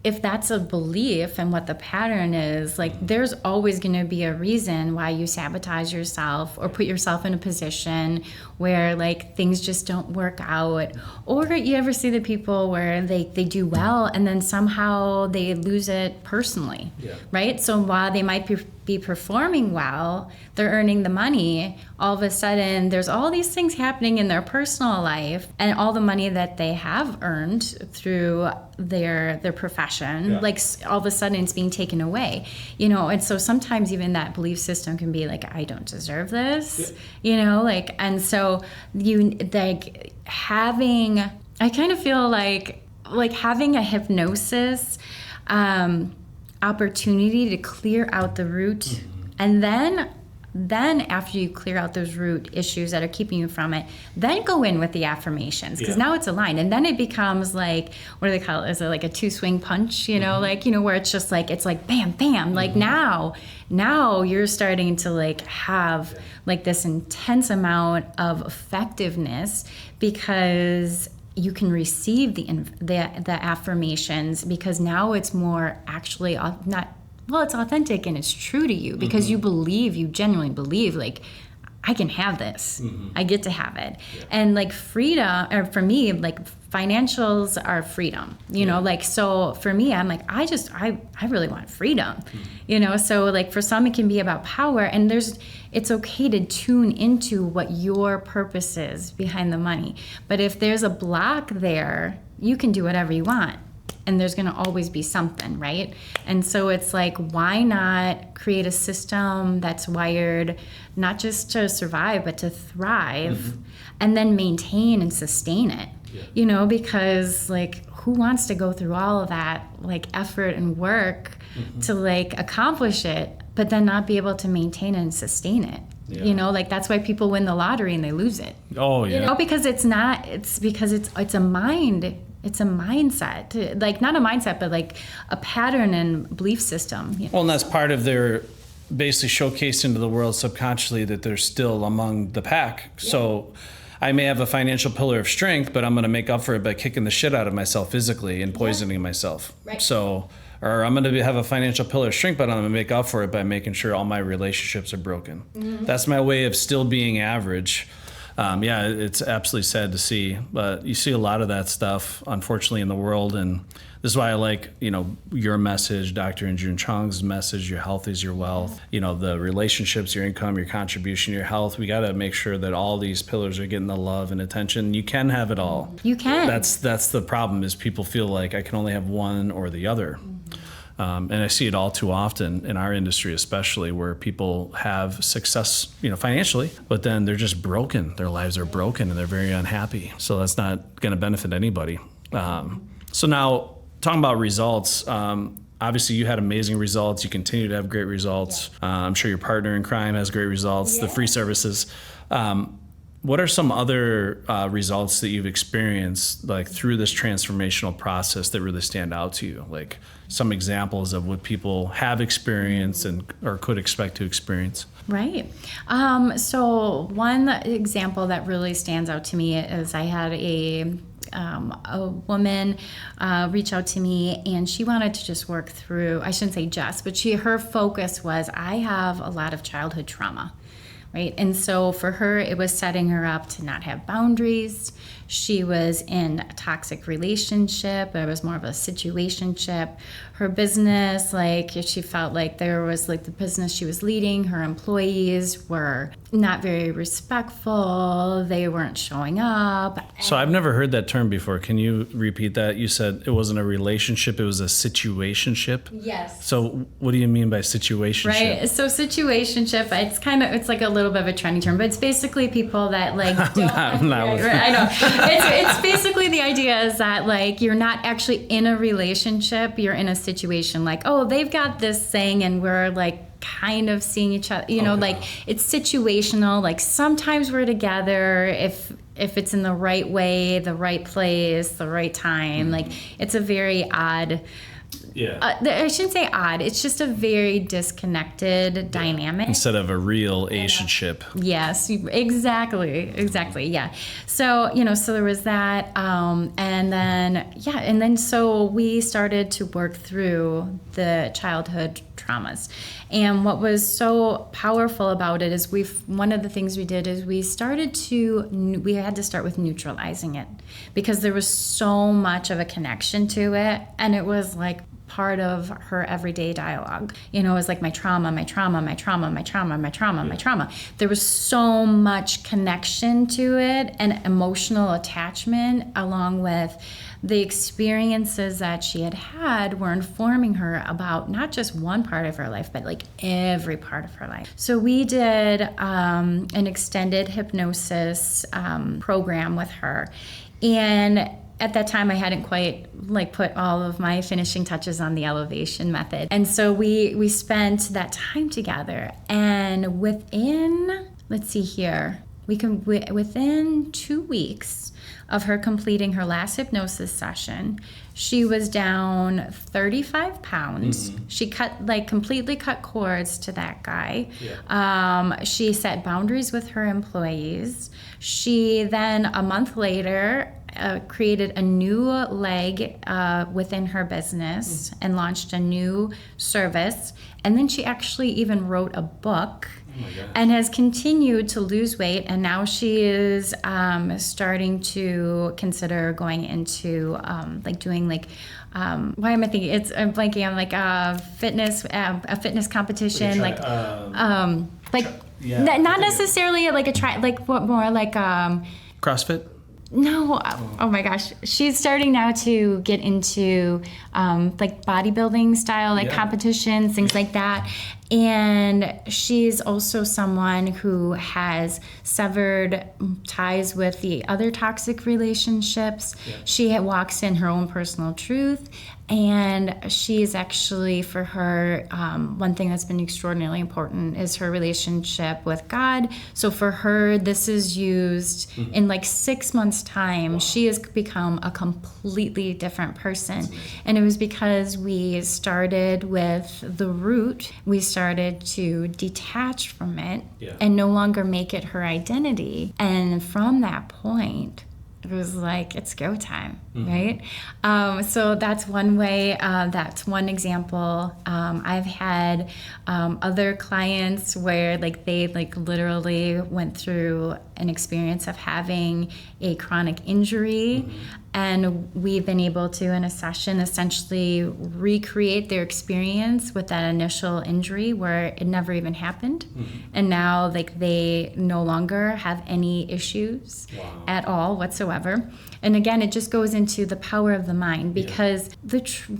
if that's a belief and what the pattern is, like there's always going to be a reason why you sabotage yourself or put yourself in a position where like things just don't work out. Or you ever see the people where they do well and then somehow they lose it personally, right? So while they might be performing well, they're earning the money, all of a sudden there's all these things happening in their personal life, and all the money that they have earned through their profession, like all of a sudden it's being taken away, you know. And so sometimes even that belief system can be like, I don't deserve this, you know, like, and so you like having, I kind of feel like having a hypnosis opportunity to clear out the root, and then after you clear out those root issues that are keeping you from it, then go in with the affirmations, because now it's aligned, and then it becomes like, what do they call it? Is it like a 2-swing punch? You know, like, you know, where it's just like, it's like bam, bam, like now you're starting to like have like this intense amount of effectiveness, because you can receive the affirmations, because now it's more actually it's authentic and it's true to you, because you genuinely believe like, I can have this. I get to have it. And like freedom, or for me, like financials are freedom, you know, like, so for me, I'm like, I really want freedom, you know? So like for some, it can be about power, and it's okay to tune into what your purpose is behind the money. But if there's a block there, you can do whatever you want, and there's going to always be something, right? And so it's like, why not create a system that's wired not just to survive, but to thrive, and then maintain and sustain it, you know? Because like, who wants to go through all of that like effort and work to like accomplish it, but then not be able to maintain and sustain it? You know, like that's why people win the lottery and they lose it. Oh yeah. You know, because it's a mind. It's a mindset, like not a mindset, but like a pattern and belief system. You know? Well, and that's part of their basically showcasing to the world subconsciously that they're still among the pack. So I may have a financial pillar of strength, but I'm going to make up for it by kicking the shit out of myself physically and poisoning myself. Right. So, or I'm going to have a financial pillar of strength, but I'm going to make up for it by making sure all my relationships are broken. That's my way of still being average. It's absolutely sad to see, but you see a lot of that stuff, unfortunately, in the world. And this is why I like, you know, your message, Dr. Jun Chong's message, your health is your wealth, you know, the relationships, your income, your contribution, your health. We got to make sure that all these pillars are getting the love and attention. You can have it all. You can. That's the problem, is people feel like I can only have one or the other. And I see it all too often in our industry, especially, where people have success, you know, financially, but then they're just broken. Their lives are broken and they're very unhappy. So that's not going to benefit anybody. So now, talking about results, obviously you had amazing results. You continue to have great results. I'm sure your partner in crime has great results, the free services. What are some other results that you've experienced, like through this transformational process, that really stand out to you? Like some examples of what people have experienced or could expect to experience. Right. So one example that really stands out to me is I had a woman reach out to me, and she wanted to just work through, I shouldn't say just, but her focus was, I have a lot of childhood trauma. Right. And so for her, it was setting her up to not have boundaries. She was in a toxic relationship. It was more of a situationship. Her business, like, she felt like there was like the business she was leading, her employees were not very respectful. They weren't showing up. So I've never heard that term before. Can you repeat that? You said it wasn't a relationship, it was a situationship? Yes. So what do you mean by situationship? Right. So situationship, it's like a little bit of a trendy term, but it's basically people that like don't. I know. It's basically the idea is that like you're not actually in a relationship, you're in a situation, like, oh, they've got this thing and we're like kind of seeing each other, you know, like it's situational. Like sometimes we're together if it's in the right way, the right place, the right time. Like it's a very odd I shouldn't say odd. It's just a very disconnected dynamic. Instead of a real relationship. Yes, exactly. Yeah. So, so there was that. And then so we started to work through the childhood traumas. And what was so powerful about it is one of the things we did is we had to start with neutralizing it, because there was so much of a connection to it. And it was like part of her everyday dialogue. It was like my trauma. There was so much connection to it and emotional attachment, along with the experiences that she had were informing her about not just one part of her life, but like every part of her life. So we did an extended hypnosis program with her. And at that time, I hadn't quite put all of my finishing touches on the elevation method. And so we spent that time together. And within 2 weeks of her completing her last hypnosis session, she was down 35 pounds. Mm-hmm. She completely cut cords to that guy. Yeah. She set boundaries with her employees. She then, a month later, created a new leg within her business and launched a new service. And then she actually even wrote a book. And has continued to lose weight, and now she is starting to consider going into doing why am I thinking? I'm blanking on a fitness competition, not necessarily CrossFit. No, oh my gosh. She's starting now to get into bodybuilding style, competitions, things like that. And she's also someone who has severed ties with the other toxic relationships. Yeah. She walks in her own personal truth. And she's actually, for her, one thing that's been extraordinarily important is her relationship with God. So for her, this is used in 6 months' time. Wow. She has become a completely different person. And it was because we started with the root. We started to detach from it and no longer make it her identity. And from that point, it was it's go time, right? So that's one way, that's one example. I've had other clients where they literally went through an experience of having a chronic injury, and we've been able to, in a session, essentially recreate their experience with that initial injury where it never even happened. And now they no longer have any issues at all whatsoever. And again, it just goes into the power of the mind, because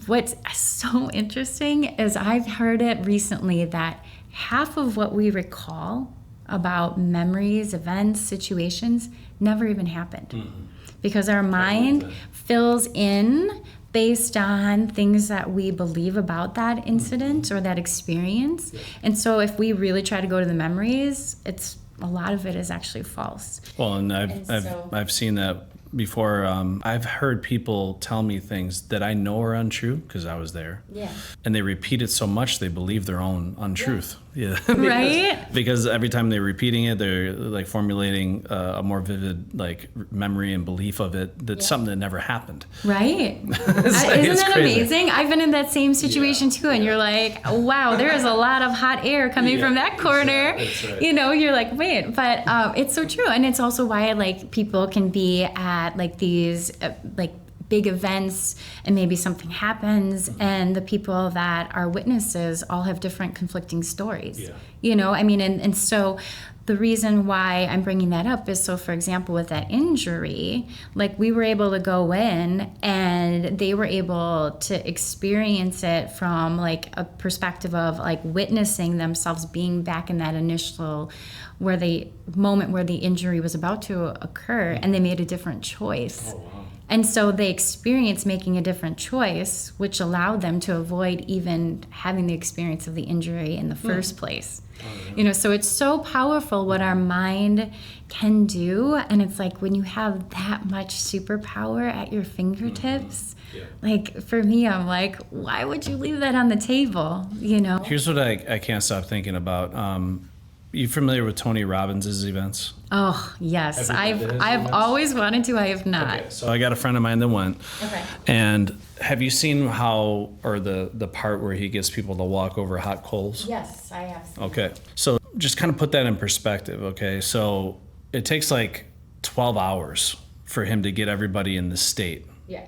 what's so interesting is I've heard it recently that half of what we recall about memories, events, situations never even happened. Because our mind fills in based on things that we believe about that incident or that experience. Yeah. And so if we really try to go to the memories, a lot of it is actually false. Well, and I've seen that before. I've heard people tell me things that I know are untrue because I was there. Yeah. And they repeat it so much they believe their own untruth. Yeah. Because every time they're repeating it, they're formulating a more vivid memory and belief of it. That's something that never happened. Right. Isn't that amazing? I've been in that same situation too, and you're like, wow, there is a lot of hot air coming from that corner. That's right. You're like, wait, but it's so true, and it's also why people can be at these big events and maybe something happens and the people that are witnesses all have different conflicting stories. And so the reason why I'm bringing that up is, so for example, with that injury, we were able to go in and they were able to experience it from a perspective of witnessing themselves being back in that initial moment where the injury was about to occur, and they made a different choice. Oh, wow. And so they experience making a different choice, which allowed them to avoid even having the experience of the injury in the first place. So it's so powerful what our mind can do. And it's like when you have that much superpower at your fingertips, like for me, I'm like, why would you leave that on the table? Here's what I can't stop thinking about. You familiar with Tony Robbins' events? Oh, yes. I've always wanted to. I have not. Okay, so I got a friend of mine that went. Okay. And have you seen the part where he gets people to walk over hot coals? Yes, I have seen. Okay. So just kind of put that in perspective, okay? So it takes like 12 hours for him to get everybody in this state. Yeah.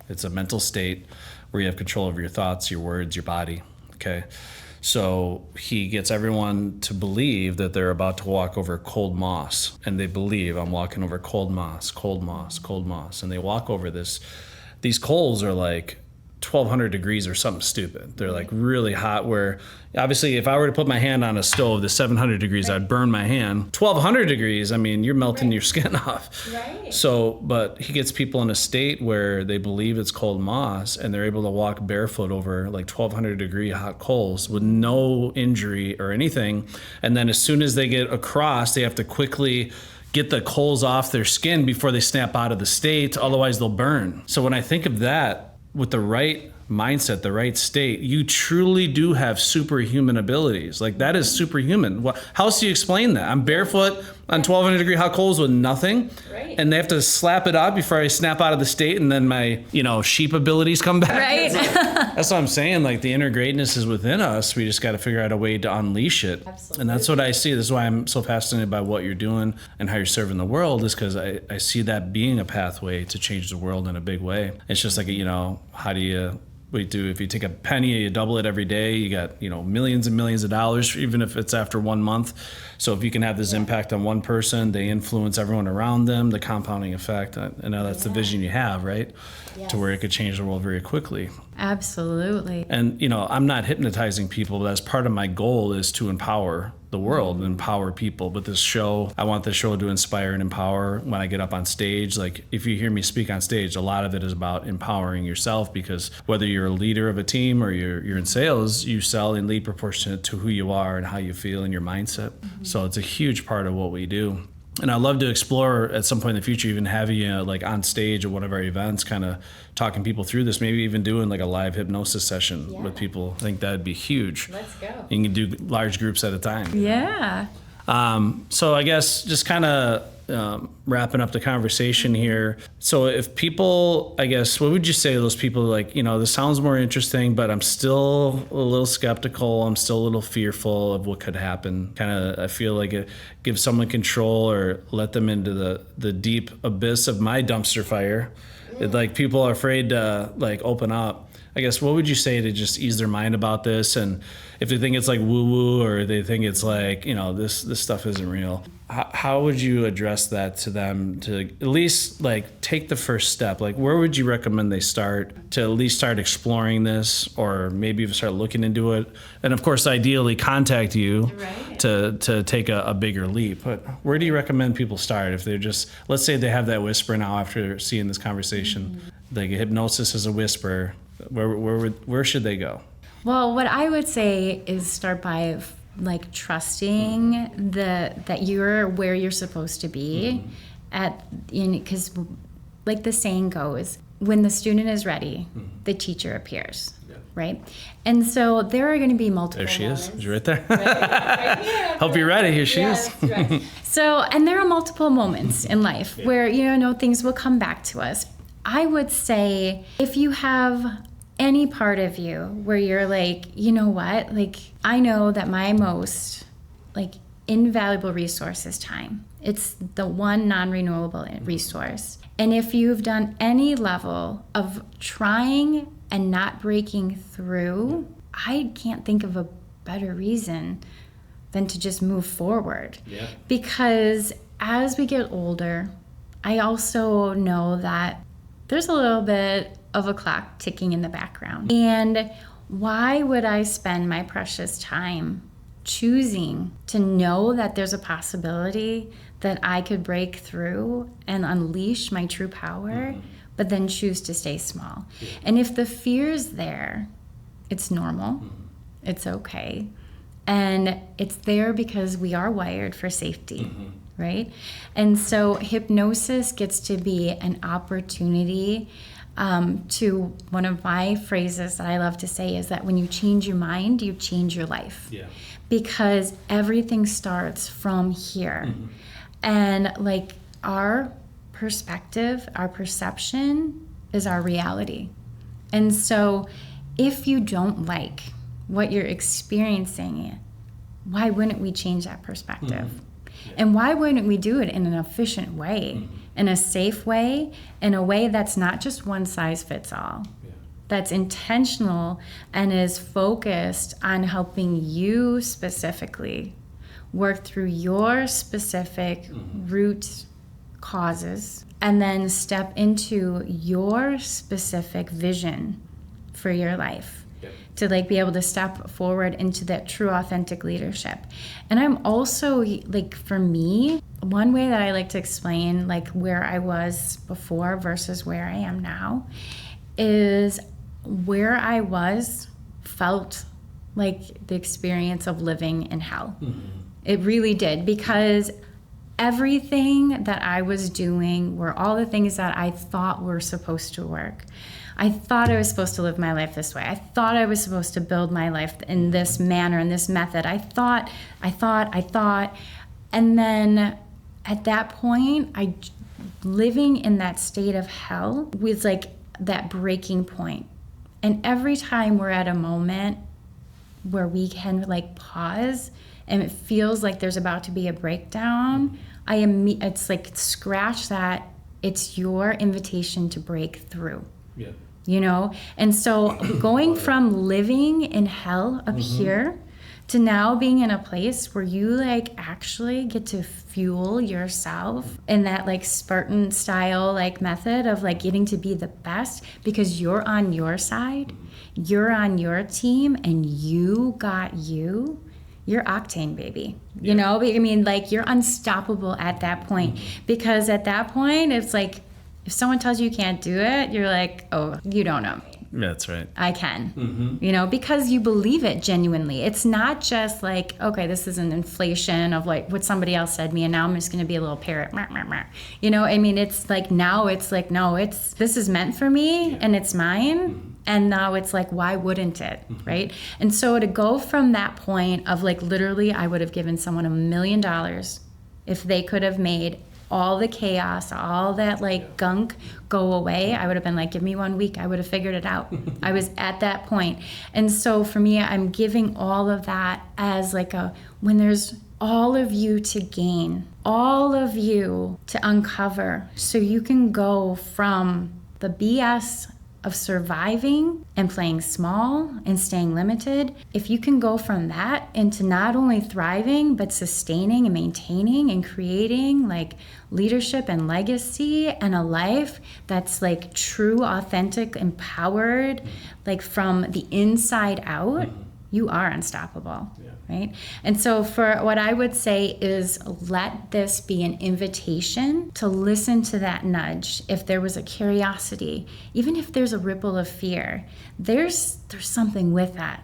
It's a mental state where you have control over your thoughts, your words, your body, okay? So he gets everyone to believe that they're about to walk over cold moss. And they believe, I'm walking over cold moss, cold moss, cold moss. And they walk over this. These coals are like 1,200 degrees or something stupid. They're like really hot where, obviously, if I were to put my hand on a stove that's 700 degrees, I'd burn my hand. 1,200 degrees, I mean, you're melting your skin off. Right. So, but he gets people in a state where they believe it's cold moss and they're able to walk barefoot over like 1,200 degree hot coals with no injury or anything. And then as soon as they get across, they have to quickly get the coals off their skin before they snap out of the state. Otherwise, they'll burn. So when I think of that, with the right mindset, the right state, you truly do have superhuman abilities. Like that is superhuman. How else do you explain that? I'm barefoot on 1,200 degree hot coals with nothing. Right. And they have to slap it off before I snap out of the state and then my, sheep abilities come back. Right. That's what I'm saying. Like the inner greatness is within us. We just got to figure out a way to unleash it. Absolutely. And that's what I see. This is why I'm so fascinated by what you're doing and how you're serving the world, is because I see that being a pathway to change the world in a big way. It's just like, how do you... if you take a penny, you double it every day, you got, millions and millions of dollars, even if it's after 1 month. So if you can have this impact on one person, they influence everyone around them, the compounding effect. I know that's the vision you have, right? Yes. To where it could change the world very quickly. Absolutely. And, I'm not hypnotizing people, but as part of my goal is to empower the world and empower people. But this show, I want this show to inspire and empower when I get up on stage. Like if you hear me speak on stage, a lot of it is about empowering yourself, because whether you're a leader of a team or you're in sales, you sell in lead proportionate to who you are and how you feel and your mindset. Mm-hmm. So it's a huge part of what we do. And I'd love to explore at some point in the future, even having you like on stage at one of our events, kind of talking people through this, maybe even doing like a live hypnosis session with people. I think that'd be huge. Let's go. You can do large groups at a time. Yeah. So I guess just kind of wrapping up the conversation here. So if people, I guess, what would you say to those people like, this sounds more interesting, but I'm still a little skeptical. I'm still a little fearful of what could happen. Kind of, I feel like it gives someone control or let them into the deep abyss of my dumpster fire. Like people are afraid to like open up. I guess, what would you say to just ease their mind about this? And if they think it's like woo-woo, or they think it's like, this stuff isn't real, how would you address that to them to at least like take the first step? Like where would you recommend they start to at least start exploring this, or maybe even start looking into it? And of course, ideally contact you to take a bigger leap. But where do you recommend people start if they're just, let's say they have that whisper now after seeing this conversation, like hypnosis is a whisper. Where should they go? Well, what I would say is start by like trusting that you're where you're supposed to be because like the saying goes, when the student is ready, the teacher appears. Right? And so there are going to be multiple There she moments. is. Is right there? Right here. Hope you're ready. Here she is. Right. So, and there are multiple moments in life where, things will come back to us. I would say if you have any part of you where you're like, like I know that my most like invaluable resource is time. It's the one non-renewable resource. And if you've done any level of trying and not breaking through, I can't think of a better reason than to just move forward. Yeah. Because as we get older, I also know that there's a little bit of a clock ticking in the background. And why would I spend my precious time choosing to know that there's a possibility that I could break through and unleash my true power but then choose to stay small. And if the fear's there, it's normal. It's okay. And it's there because we are wired for safety, right? And so hypnosis gets to be an opportunity to, one of my phrases that I love to say is that when you change your mind, you change your life. Yeah. Because everything starts from here. And like our perspective, our perception is our reality. And so if you don't like what you're experiencing, why wouldn't we change that perspective? And why wouldn't we do it in an efficient way, in a safe way, in a way that's not just one size fits all, that's intentional and is focused on helping you specifically work through your specific root causes and then step into your specific vision for your life. To like be able to step forward into that true authentic leadership. And I'm also like, for me, one way that I like to explain like where I was before versus where I am now is where I was felt like the experience of living in hell. It really did, because everything that I was doing were all the things that I thought were supposed to work. I thought I was supposed to live my life this way. I thought I was supposed to build my life in this manner, in this method. I thought. And then at that point, living in that state of hell was like that breaking point. And every time we're at a moment where we can like pause and it feels like there's about to be a breakdown, it's like scratch that. It's your invitation to break through. Yeah. You know? And so going from living in hell up here to now being in a place where you like actually get to fuel yourself in that like Spartan style like method of like getting to be the best because you're on your side, you're on your team, and you got you're octane, baby. You know, I mean, like you're unstoppable at that point, because at that point it's like, if someone tells you can't do it, you're like, oh, you don't know. That's right. I can, you know, because you believe it genuinely. It's not just like, okay, this is an inflation of like what somebody else said to me, and now I'm just going to be a little parrot. You know, I mean, it's like now it's like, no, this is meant for me and it's mine. And now it's like, why wouldn't it? Right. And so to go from that point of like, literally, I would have given someone $1 million if they could have made all the chaos, all that like gunk go away. I would have been like, give me 1 week. I would have figured it out. I was at that point. And so for me, I'm giving all of that as like when there's all of you to gain, all of you to uncover, so you can go from the BS of surviving and playing small and staying limited. If you can go from that into not only thriving, but sustaining and maintaining and creating like leadership and legacy and a life that's like true, authentic, empowered, like from the inside out, you are unstoppable. Right? And so for what I would say is, let this be an invitation to listen to that nudge. If there was a curiosity, even if there's a ripple of fear, there's something with that.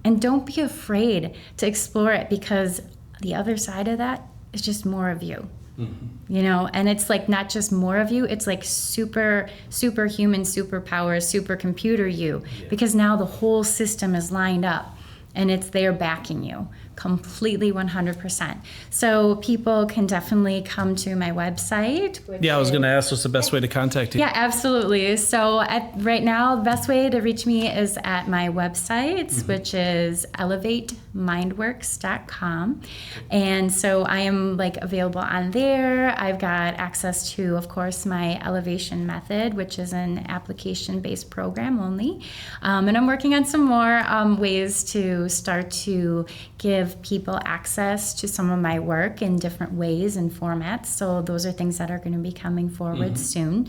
And don't be afraid to explore it, because the other side of that is just more of you. You know, and it's like not just more of you, it's like superhuman, superpower, supercomputer you, because now the whole system is lined up. And it's there backing you completely 100%. So people can definitely come to my website. Yeah, I was going to ask, what's the best way to contact you? Yeah, absolutely. So right now, the best way to reach me is at my website, which is elevatemindworks.com. And so I am like available on there. I've got access to, of course, my elevation method, which is an application-based program only. And I'm working on some more ways to start to give people access to some of my work in different ways and formats. So those are things that are going to be coming forward soon.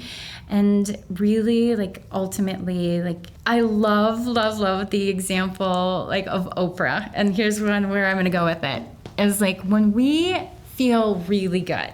And really, like, ultimately, like, I love the example, like, of Oprah. And here's one where I'm going to go with it. Is like, when we feel really good,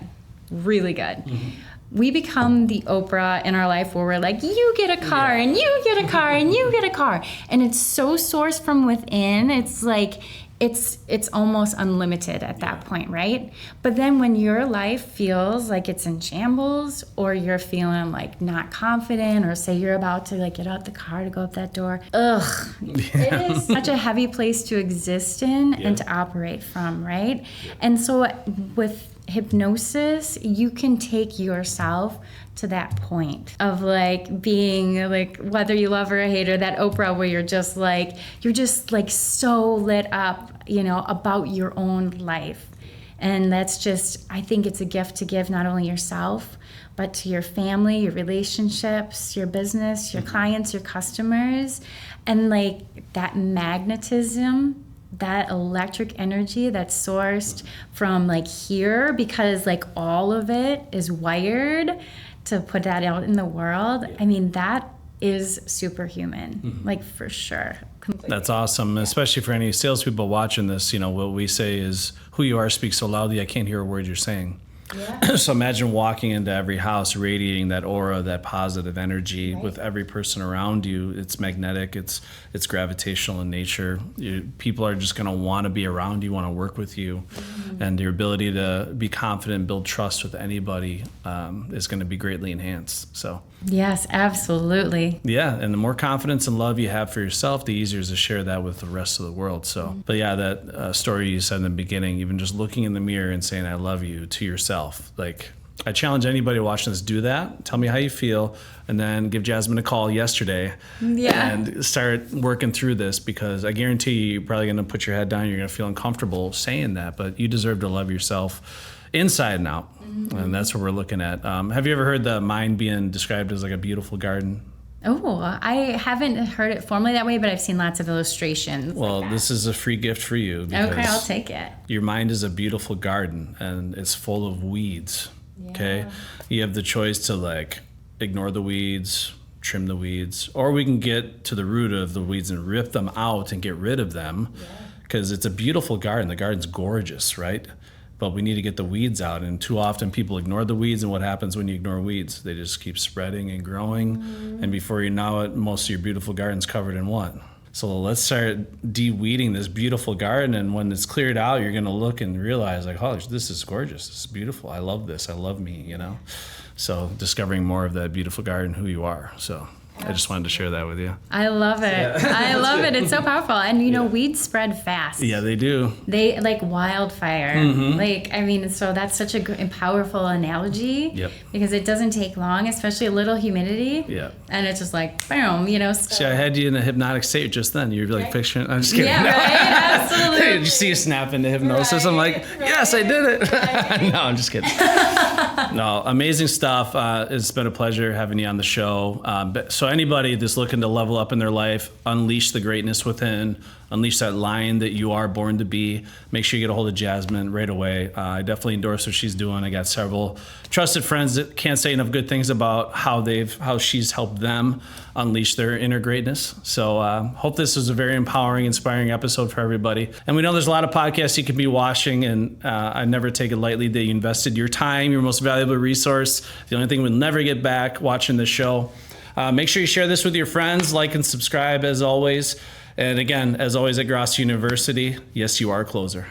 we become the Oprah in our life where we're like, you get a car and you get a car and you get a car. And it's so sourced from within. It's like, it's almost unlimited at that point, right? But then when your life feels like it's in shambles, or you're feeling like not confident, or say you're about to like get out the car to go up that door, it is such a heavy place to exist in and to operate from, right? And so with hypnosis, you can take yourself to that point of like being like, whether you love or hate her, that Oprah where you're just like so lit up, about your own life. And that's just, I think it's a gift to give not only yourself, but to your family, your relationships, your business, your clients, your customers. And like that magnetism, that electric energy that's sourced from like here, because like all of it is wired to put that out in the world. I mean, that is superhuman, like for sure. Completely. That's awesome, especially for any salespeople watching this. What we say is, who you are speaks so loudly, I can't hear a word you're saying. Yeah. So imagine walking into every house, radiating that aura, that positive energy with every person around you. It's magnetic. It's gravitational in nature. People are just going to want to be around you, want to work with you, and your ability to be confident, build trust with anybody is going to be greatly enhanced. So. Yes, absolutely. Yeah, and the more confidence and love you have for yourself, the easier it is to share that with the rest of the world. So, but yeah, that story you said in the beginning, even just looking in the mirror and saying "I love you" to yourself, like I challenge anybody watching this, do that. Tell me how you feel, and then give Jasmin a call yesterday and start working through this, because I guarantee you're probably going to put your head down. You're going to feel uncomfortable saying that, but you deserve to love yourself inside and out. And that's what we're looking at. Have you ever heard the mind being described as like a beautiful garden? Oh, I haven't heard it formally that way, but I've seen lots of illustrations. Well, like this is a free gift for you. Okay, I'll take it. Your mind is a beautiful garden, and it's full of weeds. Yeah. Okay, you have the choice to like ignore the weeds, trim the weeds, or we can get to the root of the weeds and rip them out and get rid of them, because it's a beautiful garden. The garden's gorgeous, right? But we need to get the weeds out, and too often people ignore the weeds, and what happens when you ignore weeds? They just keep spreading and growing, and before you know it, most of your beautiful garden's covered in what? So let's start de-weeding this beautiful garden, and when it's cleared out, you're going to look and realize like, oh, this is gorgeous, this is beautiful, I love this, I love me, So discovering more of that beautiful garden, who you are. So I just wanted to share that with you. I love it. Yeah. I love it. It's so powerful. And weeds spread fast. Yeah, they do. They like wildfire. So that's such a powerful analogy. Yep. Because it doesn't take long, especially a little humidity. Yeah. And it's just like, boom, See, I had you in a hypnotic state just then. You're like picturing, I'm just kidding. Yeah, right? Absolutely. Did you see you snap into hypnosis? Right, I'm like, yes, I did it. Right. No, I'm just kidding. No, amazing stuff. It's been a pleasure having you on the show. So anybody that's looking to level up in their life, unleash the greatness within, unleash that lion that you are born to be, make sure you get a hold of Jasmin right away. I definitely endorse what she's doing. I got several trusted friends that can't say enough good things about how she's helped them unleash their inner greatness. So hope this was a very empowering, inspiring episode for everybody. And we know there's a lot of podcasts you could be watching, and I never take it lightly that you invested your time, your most valuable resource. The only thing we'll never get back watching this show. Make sure you share this with your friends, like and subscribe as always. And again, as always at Gross University, yes, you are a closer.